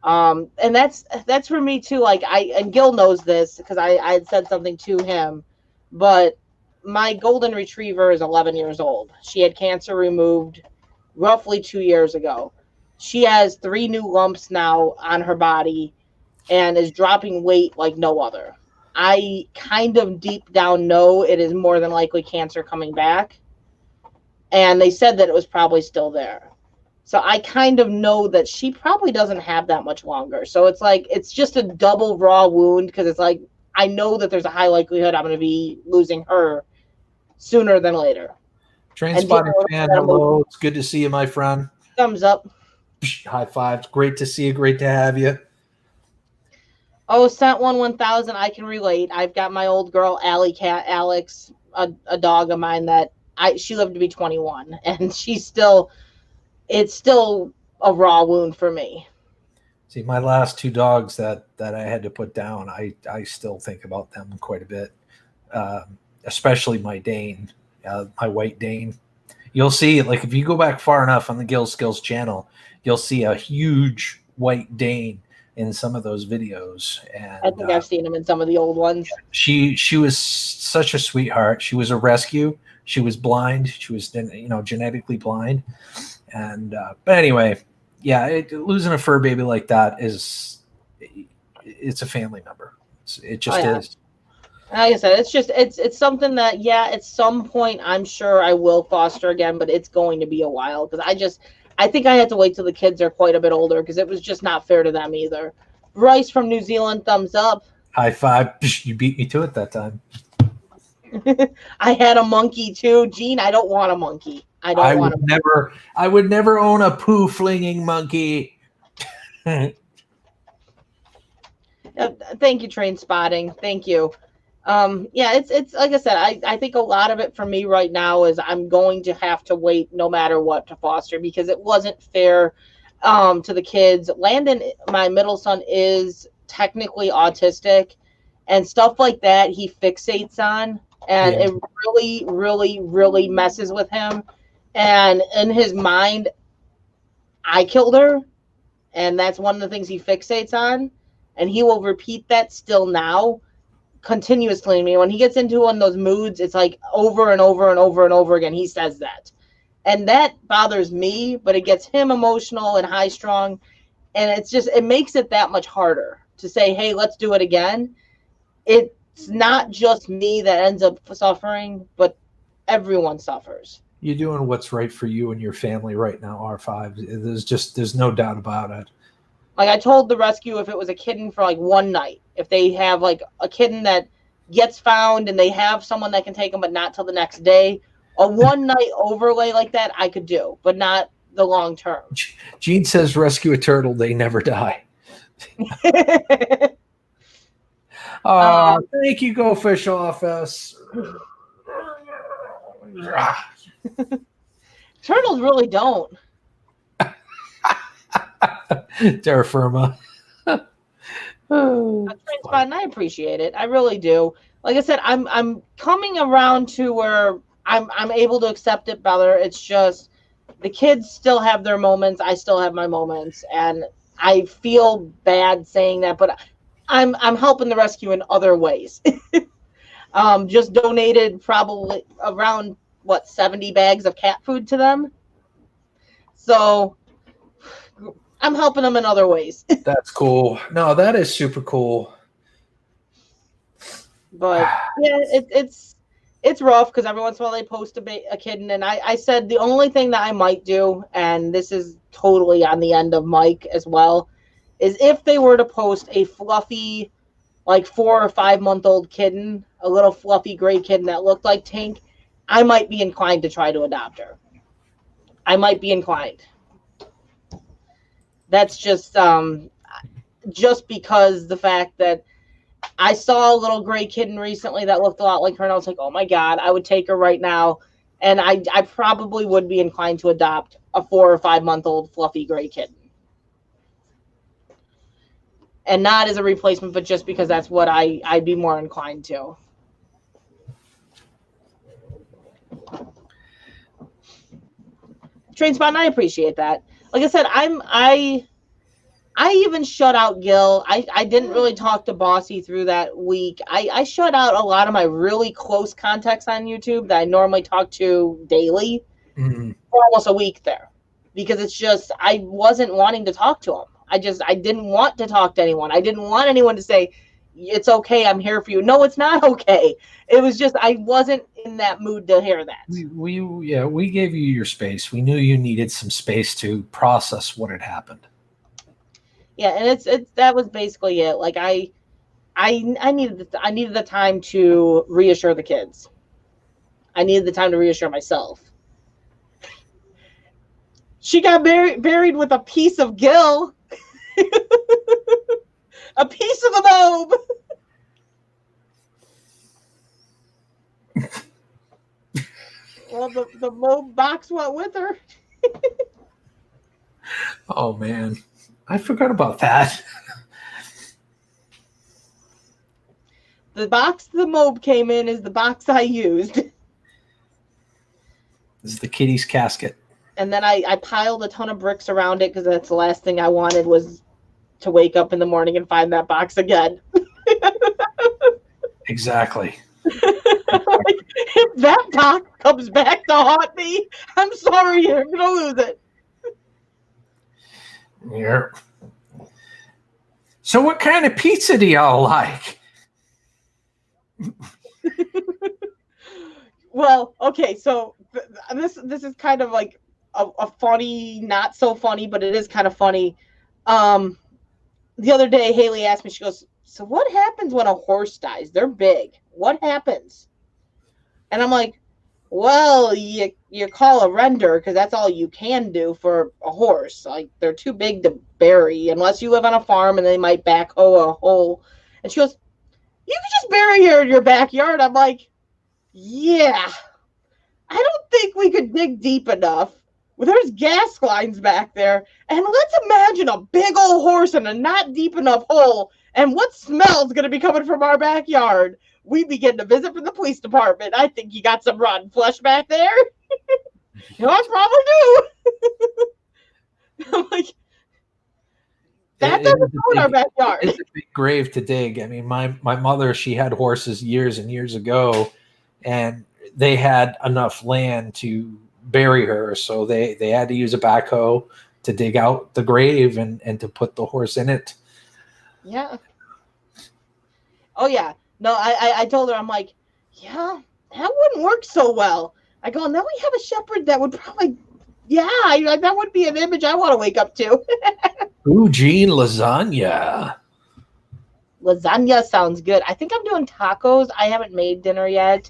And that's for me too. And Gil knows this because I had said something to him, but my golden retriever is 11 years old. She had cancer removed roughly 2 years ago. She has 3 new lumps now on her body. and is dropping weight like no other. I kind of deep down know it is more than likely cancer coming back. And they said that it was probably still there. So I kind of know that she probably doesn't have that much longer. So it's like, it's just a double raw wound because it's like, I know that there's a high likelihood I'm going to be losing her sooner than later. Train Spotting fan, hello. It's good to see you, my friend. Thumbs up. High fives. Great to see you. Great to have you. Oh, sent 1,000. I can relate. I've got my old girl, Alex, a dog of mine that she lived to be 21, and it's still a raw wound for me. See, my last two dogs that I had to put down, I still think about them quite a bit, especially my Dane, my white Dane. You'll see, like, if you go back far enough on the Gil Skills channel, you'll see a huge white Dane in some of those videos. And I think I've seen him in some of the old ones. She was such a sweetheart. She was a rescue. She was blind. She was, genetically blind. And but anyway, yeah, losing a fur baby like that it's a family member. It just is. Like I said, it's something that, yeah, at some point I'm sure I will foster again, but it's going to be a while because I think I had to wait till the kids are quite a bit older because it was just not fair to them either. Bryce from New Zealand, thumbs up. High five. You beat me to it that time. I had a monkey too. Gene, I don't want a monkey. I would never own a poo flinging monkey. Thank you, Train Spotting. Thank you. Yeah, it's like I said, I think a lot of it for me right now is I'm going to have to wait no matter what to foster because it wasn't fair to the kids. Landon, my middle son, is technically autistic and stuff like that he fixates on, and it really, really, really messes with him. And in his mind, I killed her, and that's one of the things he fixates on, and he will repeat that still now continuously. I mean, when he gets into one of those moods, it's like over and over and over and over again he says that, and that bothers me, but it gets him emotional and high strung, and it makes it that much harder to say, hey, let's do it again. It's not just me that ends up suffering, but everyone suffers. You're doing what's right for you and your family right now, R5. There's no doubt about it. Like I told the rescue, if it was a kitten for like one night, if they have like a kitten that gets found and they have someone that can take them, but not till the next day, a one night overlay like that I could do, but not the long term. Gene says rescue a turtle, they never die. Thank you, Go Fish Office. Turtles really don't. Terra firma. I appreciate it. I really do. Like I said, I'm coming around to where I'm able to accept it better. It's just the kids still have their moments. I still have my moments, and I feel bad saying that, but I'm helping the rescue in other ways. Just donated probably around 70 bags of cat food to them. So I'm helping them in other ways. That's cool. No, that is super cool. But yeah, it's rough because every once in a while they post a kitten, and I said the only thing that I might do, and this is totally on the end of Mike as well, is if they were to post a fluffy, like 4 or 5 month old kitten, a little fluffy gray kitten that looked like Tink, I might be inclined to try to adopt her. I might be inclined. That's just because the fact that I saw a little gray kitten recently that looked a lot like her, and I was like, oh my God, I would take her right now. And I probably would be inclined to adopt a 4 or 5 month old fluffy gray kitten. And not as a replacement, but just because that's what I'd be more inclined to. Train Spot, and I appreciate that. Like I said, I even shut out Gil. I didn't really talk to Bossy through that week. I shut out a lot of my really close contacts on YouTube that I normally talk to daily for almost a week there. Because it's just, I wasn't wanting to talk to them. I didn't want to talk to anyone. I didn't want anyone to say, it's okay, I'm here for you. No, it's not okay. It was just, I wasn't in that mood to hear that. We gave you your space. We knew you needed some space to process what had happened. Yeah, and it's that was basically it. Like I needed the time to reassure the kids. I needed the time to reassure myself. She got buried with a piece of Gil. A piece of the mob. Well, the mob box went with her. Oh, man. I forgot about that. The box the mob came in is the box I used. This is the kitty's casket. And then I piled a ton of bricks around it because that's the last thing I wanted was to wake up in the morning and find that box again. Exactly. Like, if that box comes back to haunt me, I'm sorry, you're going to lose it. Yeah. So what kind of pizza do y'all like? Well, okay, so this is kind of like a funny, not so funny, but it is kind of funny. The other day, Haley asked me, she goes, so what happens when a horse dies? They're big. What happens? And I'm like, well, you call a render because that's all you can do for a horse. Like, they're too big to bury unless you live on a farm and they might backhoe a hole. And she goes, you can just bury her in your backyard. I'm like, yeah, I don't think we could dig deep enough. Well, there's gas lines back there. And let's imagine a big old horse in a not deep enough hole. And what smell's going to be coming from our backyard? We begin to visit from the police department. I think you got some rotten flesh back there. You know, I probably do. I'm like, that doesn't go in our backyard. It's a big grave to dig. I mean, my mother, she had horses years and years ago, and they had enough land to bury her, so they had to use a backhoe to dig out the grave and to put the horse in it. Yeah. Oh, yeah. No, I told her, I'm like, yeah, that wouldn't work so well. I go, and then we have a shepherd that would probably, that would be an image I want to wake up to. Ooh, Gene, lasagna. Lasagna sounds good. I think I'm doing tacos. I haven't made dinner yet.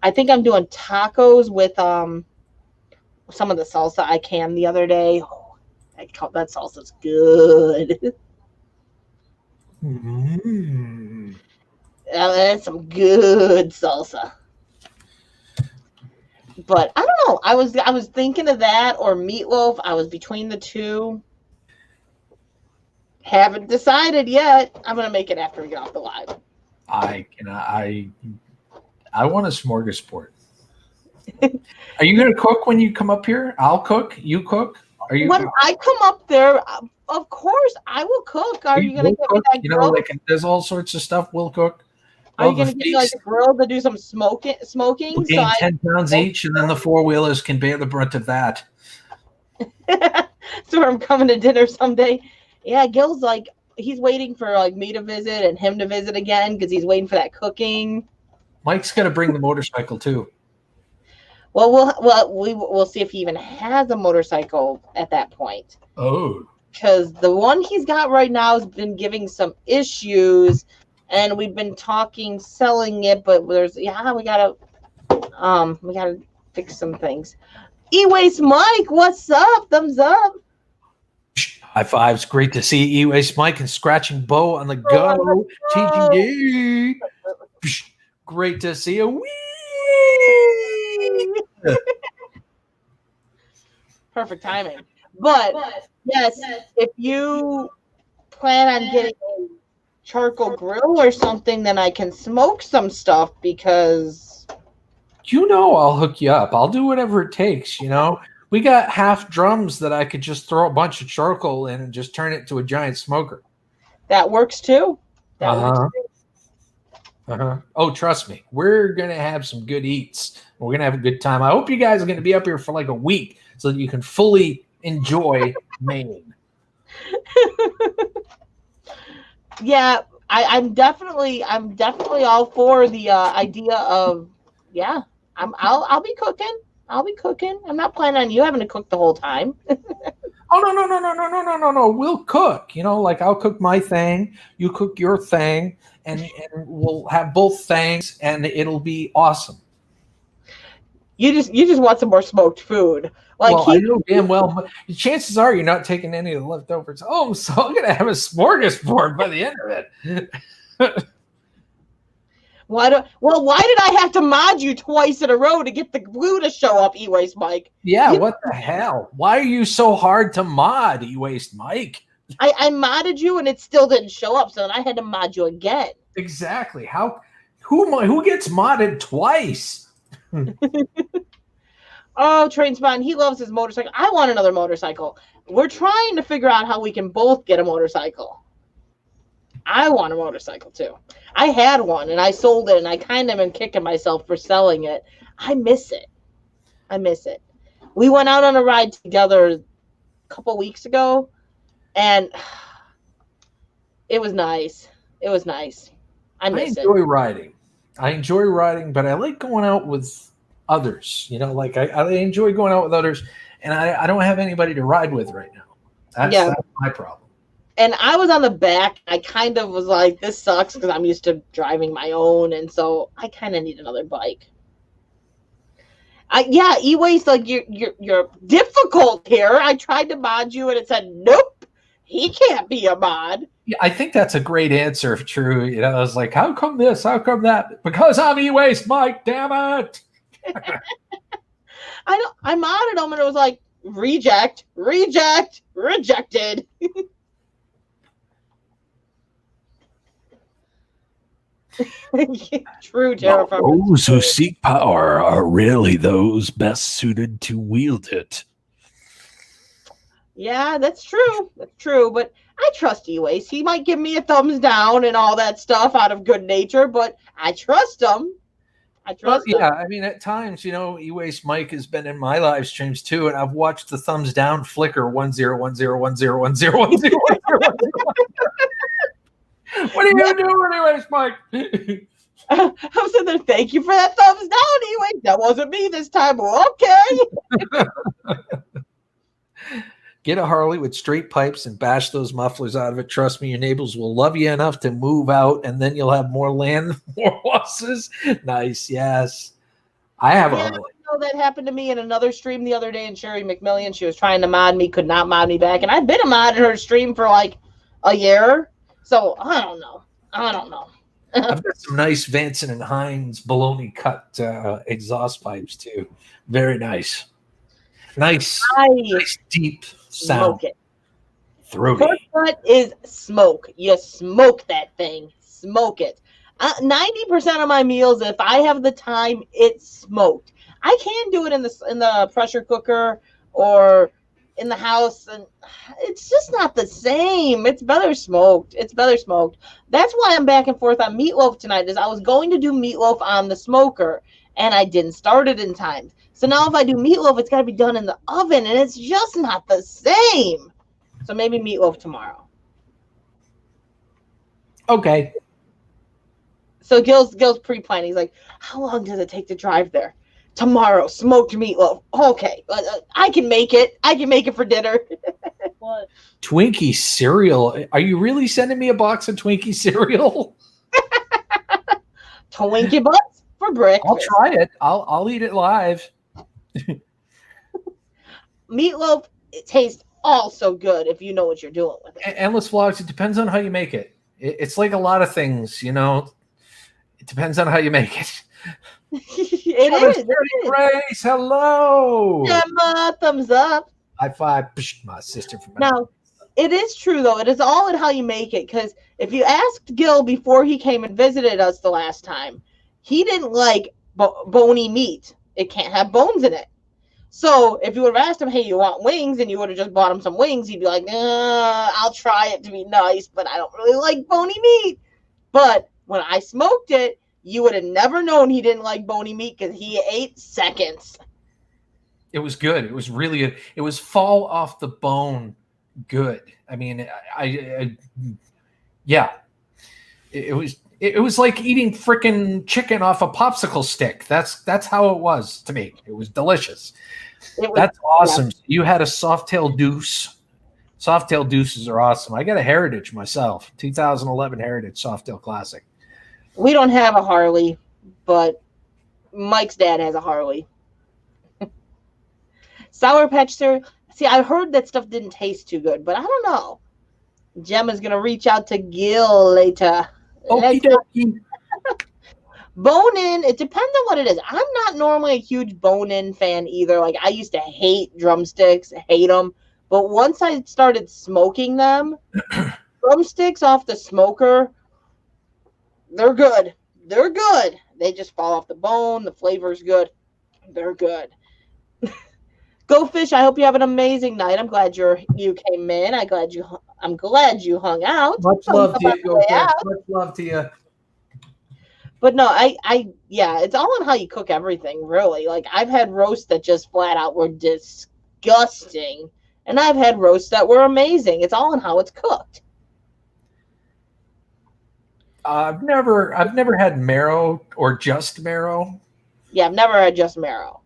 I think I'm doing tacos with some of the salsa I canned the other day. Oh, that salsa's good. Mm-hmm. That's some good salsa. But I don't know. I was thinking of that or meatloaf. I was between the two. Haven't decided yet. I'm gonna make it after we get off the live. I want a smorgasbord. Are you gonna cook when you come up here? I'll cook. You cook. Are you? When I come up there, of course I will cook. Are you gonna get me that you grill? know, like there's all sorts of stuff we'll cook. Are you gonna get me like a grill to do some smoking? We'll gain 10 pounds each, and then the four-wheelers can bear the brunt of that. So I'm coming to dinner someday. Yeah, Gil's like, he's waiting for like me to visit and him to visit again because he's waiting for that cooking. Mike's got to bring the motorcycle too. Well, we'll see if he even has a motorcycle at that point. Oh, because the one he's got right now has been giving some issues, and we've been talking selling it, but we gotta fix some things. E-Waste Mike, what's up? Thumbs up. High fives. Great to see E-Waste Mike and Scratching Bo on the go. TGD. Great to see you. Whee! Perfect timing. But yes, if you plan on getting a charcoal grill or something, then I can smoke some stuff because I'll hook you up. I'll do whatever it takes, We got half drums that I could just throw a bunch of charcoal in and just turn it to a giant smoker. That works too. Oh, trust me. We're going to have some good eats. We're going to have a good time. I hope you guys are going to be up here for like a week so that you can fully enjoy Maine. Yeah, I'm definitely all for the idea of I'll be cooking. I'll be cooking. I'm not planning on you having to cook the whole time. Oh no. We'll cook. Like I'll cook my thing, you cook your thing, and we'll have both things, and it'll be awesome. You just want some more smoked food. Like well, I know damn well. But chances are you're not taking any of the leftovers home, so I'm gonna have a smorgasbord by the end of it. Why did I have to mod you twice in a row to get the glue to show up, E-Waste Mike? Yeah, what the hell? Why are you so hard to mod, E-Waste Mike? I modded you and it still didn't show up, so then I had to mod you again. Exactly. Who gets modded twice? Oh, Trainspot, he loves his motorcycle. I want another motorcycle. We're trying to figure out how we can both get a motorcycle. I want a motorcycle too. I had one and I sold it, and I kind of am kicking myself for selling it. I miss it. We went out on a ride together a couple weeks ago, and it was nice. I enjoy riding. I enjoy riding, but I like going out with others. Like I enjoy going out with others, and I don't have anybody to ride with right now. That's my problem. And I was on the back. I kind of was like, this sucks because I'm used to driving my own, and so I kind of need another bike. E-Waste, like you're difficult here. I tried to mod you, and it said nope, he can't be a mod. Yeah, I think that's a great answer. If true, I was like, how come this? How come that? Because I'm E-Waste, Mike. Damn it! I modded him, and it was like rejected. True, Jennifer. Those who seek power are really those best suited to wield it. Yeah, that's true. But I trust E-Waste. He might give me a thumbs down and all that stuff out of good nature, but I trust him. him. Yeah, I mean, at times, E-Waste Mike has been in my live streams too, and I've watched the thumbs down flicker 101010101010. What are you doing, E-Waste Mike? I'm sitting there. Thank you for that thumbs down, E-Waste. That wasn't me this time. Okay. Get a Harley with straight pipes and bash those mufflers out of it. Trust me, your neighbors will love you enough to move out, and then you'll have more land, more horses. Nice, yes. I have a Harley. That happened to me in another stream the other day, and Sherry McMillian, she was trying to mod me, could not mod me back, and I've been a mod in her stream for like a year, so I don't know. I've got some nice Vanson and Hines baloney cut exhaust pipes too. Very nice. Nice deep sound. Throaty. What is smoke? You smoke that thing. Smoke it. 90% of my meals, if I have the time, it's smoked. I can do it in the pressure cooker or in the house, and it's just not the same. It's better smoked. That's why I'm back and forth on meatloaf tonight. Is I was going to do meatloaf on the smoker, and I didn't start it in time. So now if I do meatloaf, it's got to be done in the oven, and it's just not the same. So maybe meatloaf tomorrow. Okay. So Gil's pre-planning. He's like, how long does it take to drive there? Tomorrow, smoked meatloaf. Okay, I can make it. I can make it for dinner. What? Twinkie cereal. Are you really sending me a box of Twinkie cereal? Twinkie butts for breakfast. I'll try it. I'll eat it live. Meatloaf, it tastes so good if you know what you're doing with it. Endless Vlogs, it depends on how you make it. It's like a lot of things, It depends on how you make it. It is. Grace, hello. Emma, thumbs up. High five, my sister. From now, it is true, though. It is all in how you make it. Because if you asked Gil before he came and visited us the last time, he didn't like bony meat. It can't have bones in it. So if you would have asked him, hey, you want wings? And you would have just bought him some wings, he'd be like, I'll try it to be nice, but I don't really like bony meat. But when I smoked it, you would have never known he didn't like bony meat because he ate seconds. It was good. It was really good. It was fall off the bone good. I mean, yeah, it was like eating freaking chicken off a popsicle stick. That's how it was to me. It was delicious. That's awesome. Yeah. You had a Softail Deuce. Softail Deuces are awesome. I got a Heritage myself, 2011 Heritage Softail Classic. We don't have a Harley, but Mike's dad has a Harley. Sour Patch cereal. See, I heard that stuff didn't taste too good, but I don't know. Gemma's gonna reach out to Gil later. Okie dokie. Bone-in, it depends on what it is. I'm not normally a huge bone-in fan either. Like, I used to hate drumsticks, hate them. But once I started smoking them, drumsticks off the smoker, they're good. They're good. They just fall off the bone. The flavor's good. They're good. Go Fish, I hope you have an amazing night. I'm glad you came in. I'm glad you hung out. Much love to you, Go Fish. Much love to you. But no, yeah, it's all on how you cook everything, really. Like, I've had roasts that just flat out were disgusting, and I've had roasts that were amazing. It's all on how it's cooked. I've never had marrow or just marrow. Yeah, I've never had just marrow.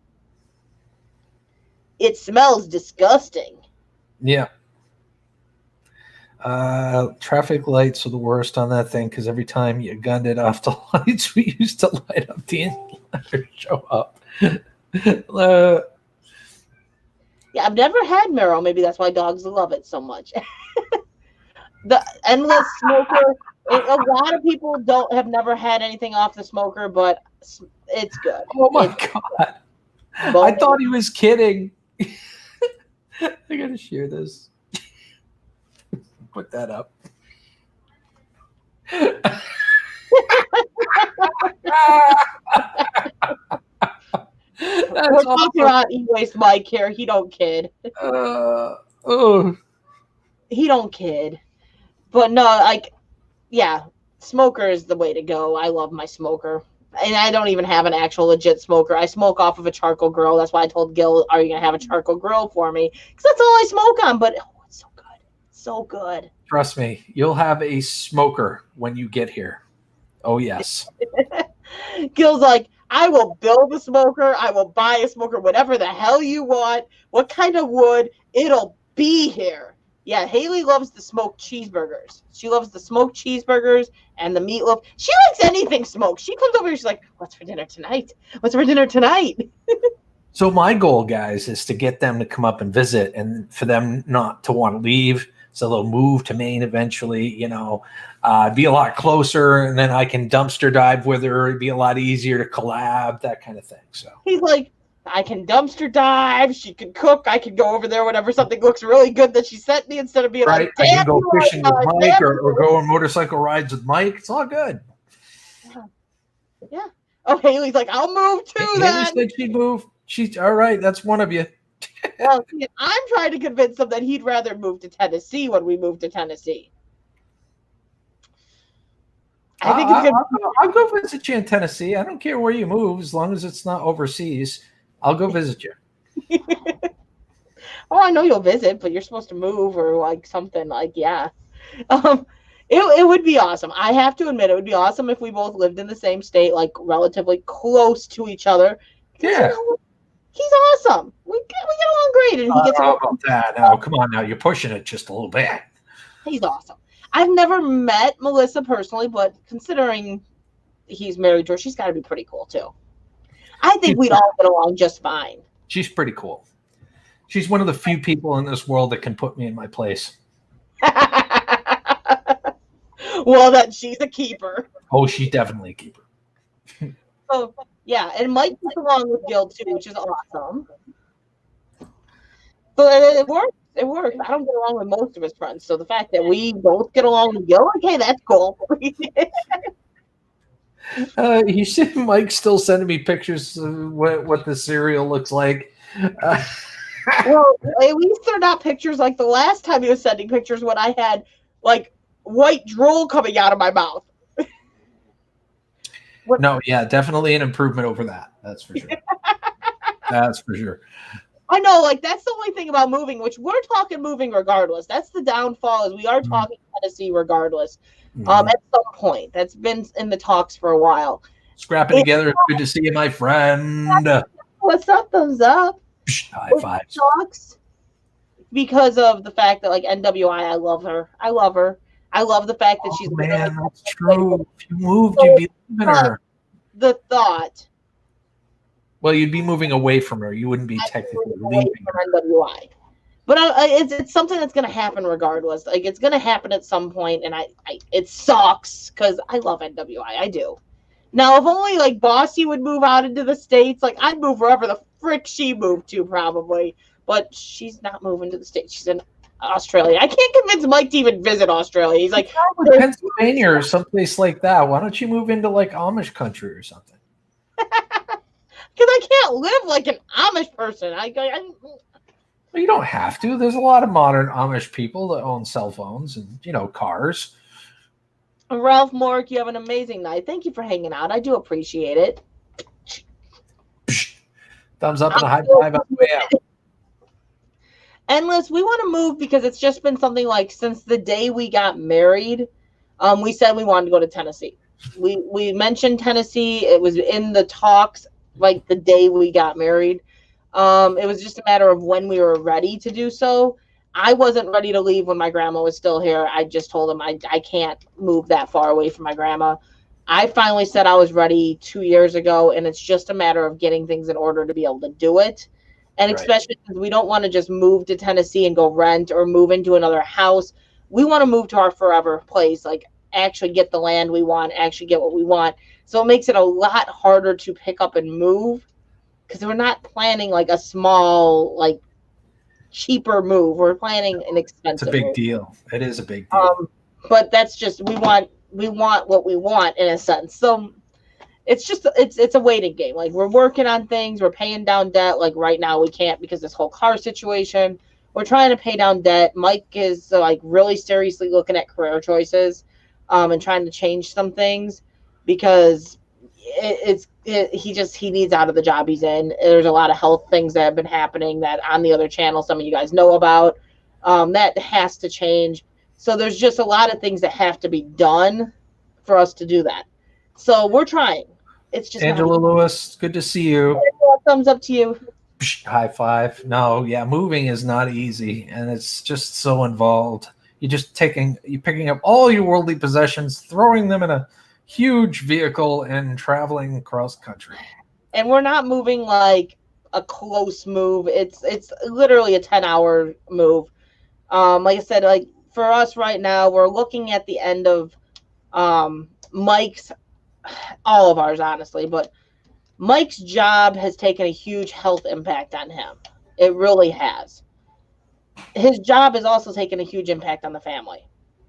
It smells disgusting. Yeah. Traffic lights are the worst on that thing because every time you gunned it off the lights, we used to light up the let show up. Yeah, I've never had marrow. Maybe that's why dogs love it so much. The endless smoker. A lot of people have never had anything off the smoker, but it's good. Oh my God. I thought he was kidding. I gotta share this. Put that up. We're talking about e-waste Mike here. He don't kid. He don't kid. But no, like, yeah, smoker is the way to go. I love my smoker. And I don't even have an actual legit smoker. I smoke off of a charcoal grill. That's why I told Gil, are you going to have a charcoal grill for me? Because that's all I smoke on. But it's so good. So good. Trust me, you'll have a smoker when you get here. Oh, yes. Gil's like, I will build a smoker. I will buy a smoker, whatever the hell you want. What kind of wood? It'll be here. Yeah, Haley loves the smoked cheeseburgers. She loves the smoked cheeseburgers and the meatloaf. She likes anything smoked. She comes over here, she's like, what's for dinner tonight? What's for dinner tonight? So my goal, guys, is to get them to come up and visit and for them not to want to leave. So they'll move to Maine eventually, be a lot closer, and then I can dumpster dive with her. It'd be a lot easier to collab, that kind of thing. So he's like, I can dumpster dive. She can cook. I can go over there whenever something looks really good that she sent me instead of being right. Like, damn, I can go fishing with Mike or go on motorcycle rides with Mike. It's all good. Yeah. Oh, Haley's like, I'll move too then. Haley said she'd move. She's all right. That's one of you. Well, I'm trying to convince him that he'd rather move to Tennessee when we move to Tennessee. I think I'll go visit you in Tennessee. I don't care where you move as long as it's not overseas. I'll go visit you. Oh, I know you'll visit, but you're supposed to move or like something like, yeah. It would be awesome. I have to admit, it would be awesome if we both lived in the same state, like relatively close to each other. Yeah. He's awesome. We get along great. And he gets how about that? Now, come on now. You're pushing it just a little bit. He's awesome. I've never met Melissa personally, but considering he's married to her, she's got to be pretty cool too. I think we'd all get along just fine. She's pretty cool. She's one of the few people in this world that can put me in my place. Well, then she's a keeper. Oh, she's definitely a keeper. So, yeah, and Mike gets along with Gil too, which is awesome. But it works. It works. I don't get along with most of his friends, so the fact that we both get along with Gil, okay, that's cool. You see Mike still sending me pictures of what the cereal looks like. Well, at least they're not pictures like the last time he was sending pictures when I had like white drool coming out of my mouth. No, yeah, definitely an improvement over that. That's for sure. That's for sure. I know, like that's the only thing about moving, which we're talking moving regardless. That's the downfall is we are talking Tennessee regardless. At some point. That's been in the talks for a while. Scrapping together. It's good to see you, my friend. What's up, thumbs up? High fives. Talks because of the fact that like NWI, I love her. I love her. I love the fact that she's Man, that's true. If you moved, you'd be leaving her. The thought. Well, you'd be moving away from her. You wouldn't be technically leaving her. NWI. But it's something that's going to happen regardless. Like it's going to happen at some point, and it sucks because I love NWI. I do. Now, if only like Bossy would move out into the States, like I'd move wherever the frick she moved to, probably. But she's not moving to the States. She's in Australia. I can't convince Mike to even visit Australia. He's like Pennsylvania or someplace like that. Why don't you move into like Amish country or something? Because I can't live like an Amish person. Well, you don't have to. There's a lot of modern Amish people that own cell phones and cars. Ralph Mork, you have an amazing night. Thank you for hanging out. I do appreciate it. Thumbs up and a high five on the way out. Endless, we want to move because it's just been something like since the day we got married, we said we wanted to go to Tennessee. We mentioned Tennessee. It was in the talks like the day we got married. It was just a matter of when we were ready to do so. I wasn't ready to leave when my grandma was still here. I just told him I can't move that far away from my grandma. I finally said I was ready 2 years ago, and it's just a matter of getting things in order to be able to do it. And especially because we don't want to just move to Tennessee and go rent or move into another house. We want to move to our forever place, like actually get the land we want, actually get what we want. So it makes it a lot harder to pick up and move because we're not planning like a small, like cheaper move. We're planning an expensive It's a big move. deal. It is a big deal. But that's just we want what we want in a sense. So it's just it's a waiting game. Like we're working on things, we're paying down debt. Like right now we can't because this whole car situation. We're trying to pay down debt. Mike is like really seriously looking at career choices, and trying to change some things because he needs out of the job he's in. There's a lot of health things that have been happening that on the other channel some of you guys know about. That has to change. So there's just a lot of things that have to be done for us to do that. So we're trying. It's just Angela Lewis, good to see you. Thumbs up to you. High five. No, yeah, moving is not easy, and it's just so involved. You're picking up all your worldly possessions, throwing them in a huge vehicle, and traveling across country. And we're not moving like a close move. It's literally a 10-hour move. Like I said, like for us right now, we're looking at the end of Mike's, all of ours, honestly, but Mike's job has taken a huge health impact on him. It really has. His job has also taken a huge impact on the family.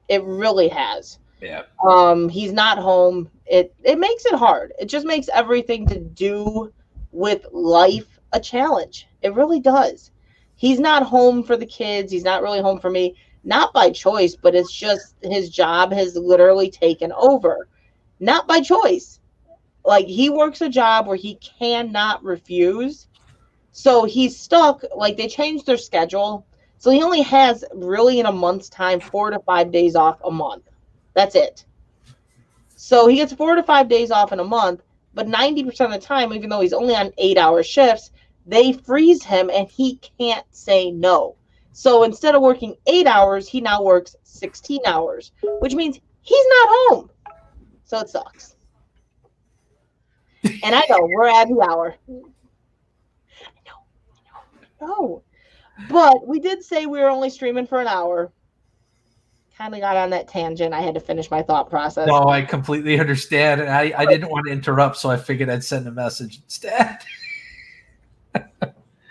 It really has. Yeah. He's not home. It makes it hard. It just makes everything to do with life a challenge. It really does. He's not home for the kids. He's not really home for me. Not by choice, but it's just his job has literally taken over. Not by choice. Like he works a job where he cannot refuse. So he's stuck. Like they changed their schedule. So he only has really in a month's time 4 to 5 days off a month. That's it. So he gets 4 to 5 days off in a month, but 90% of the time, even though he's only on 8-hour shifts, they freeze him and he can't say no. So instead of working 8 hours, he now works 16 hours, which means he's not home. So it sucks. And I know we're at the hour. I know. But we did say we were only streaming for an hour. Kind of got on that tangent. I had to finish my thought process. No, I completely understand. And I didn't want to interrupt, so I figured I'd send a message instead.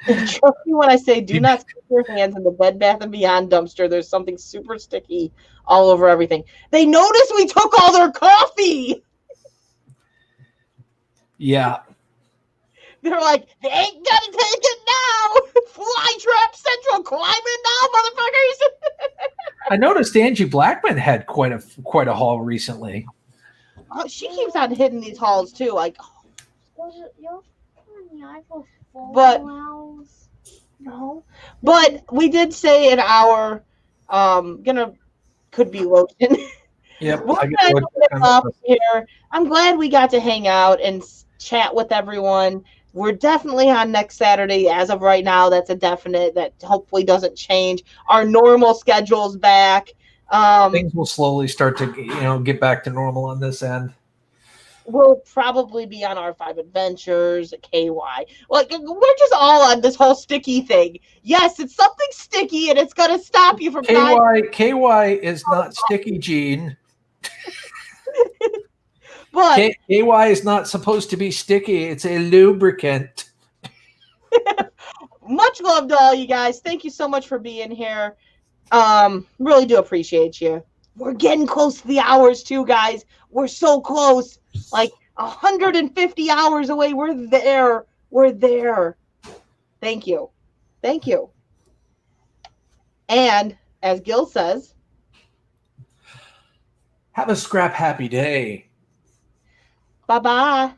Trust me when I say do not stick your hands in the Bed Bath & Beyond dumpster. There's something super sticky all over everything. They noticed we took all their coffee. Yeah. They're like, they ain't gonna take it now. Fly trap central, climb it now, motherfuckers. I noticed Angie Blackman had quite a haul recently. Oh, she keeps on hitting these halls too. Like, but No. But we did say an hour. Could be lotion. Yep. We're I gonna gotta end look it back off on here. I'm glad we got to hang out and chat with everyone. We're definitely on next Saturday. As of right now, that's a definite. That hopefully doesn't change. Our normal schedule's back. Things will slowly start to get back to normal on this end. We'll probably be on R5 Adventures, KY. Like, we're just all on this whole sticky thing. Yes, it's something sticky, and it's going to stop you from KY is not sticky, Gene. But KY is not supposed to be sticky. It's a lubricant. much love to all you guys. Thank you so much for being here. Really do appreciate you. We're getting close to the hours too, guys. We're so close. Like 150 hours away. We're there. We're there. Thank you. Thank you. And as Gil says, have a scrap happy day. Bye-bye.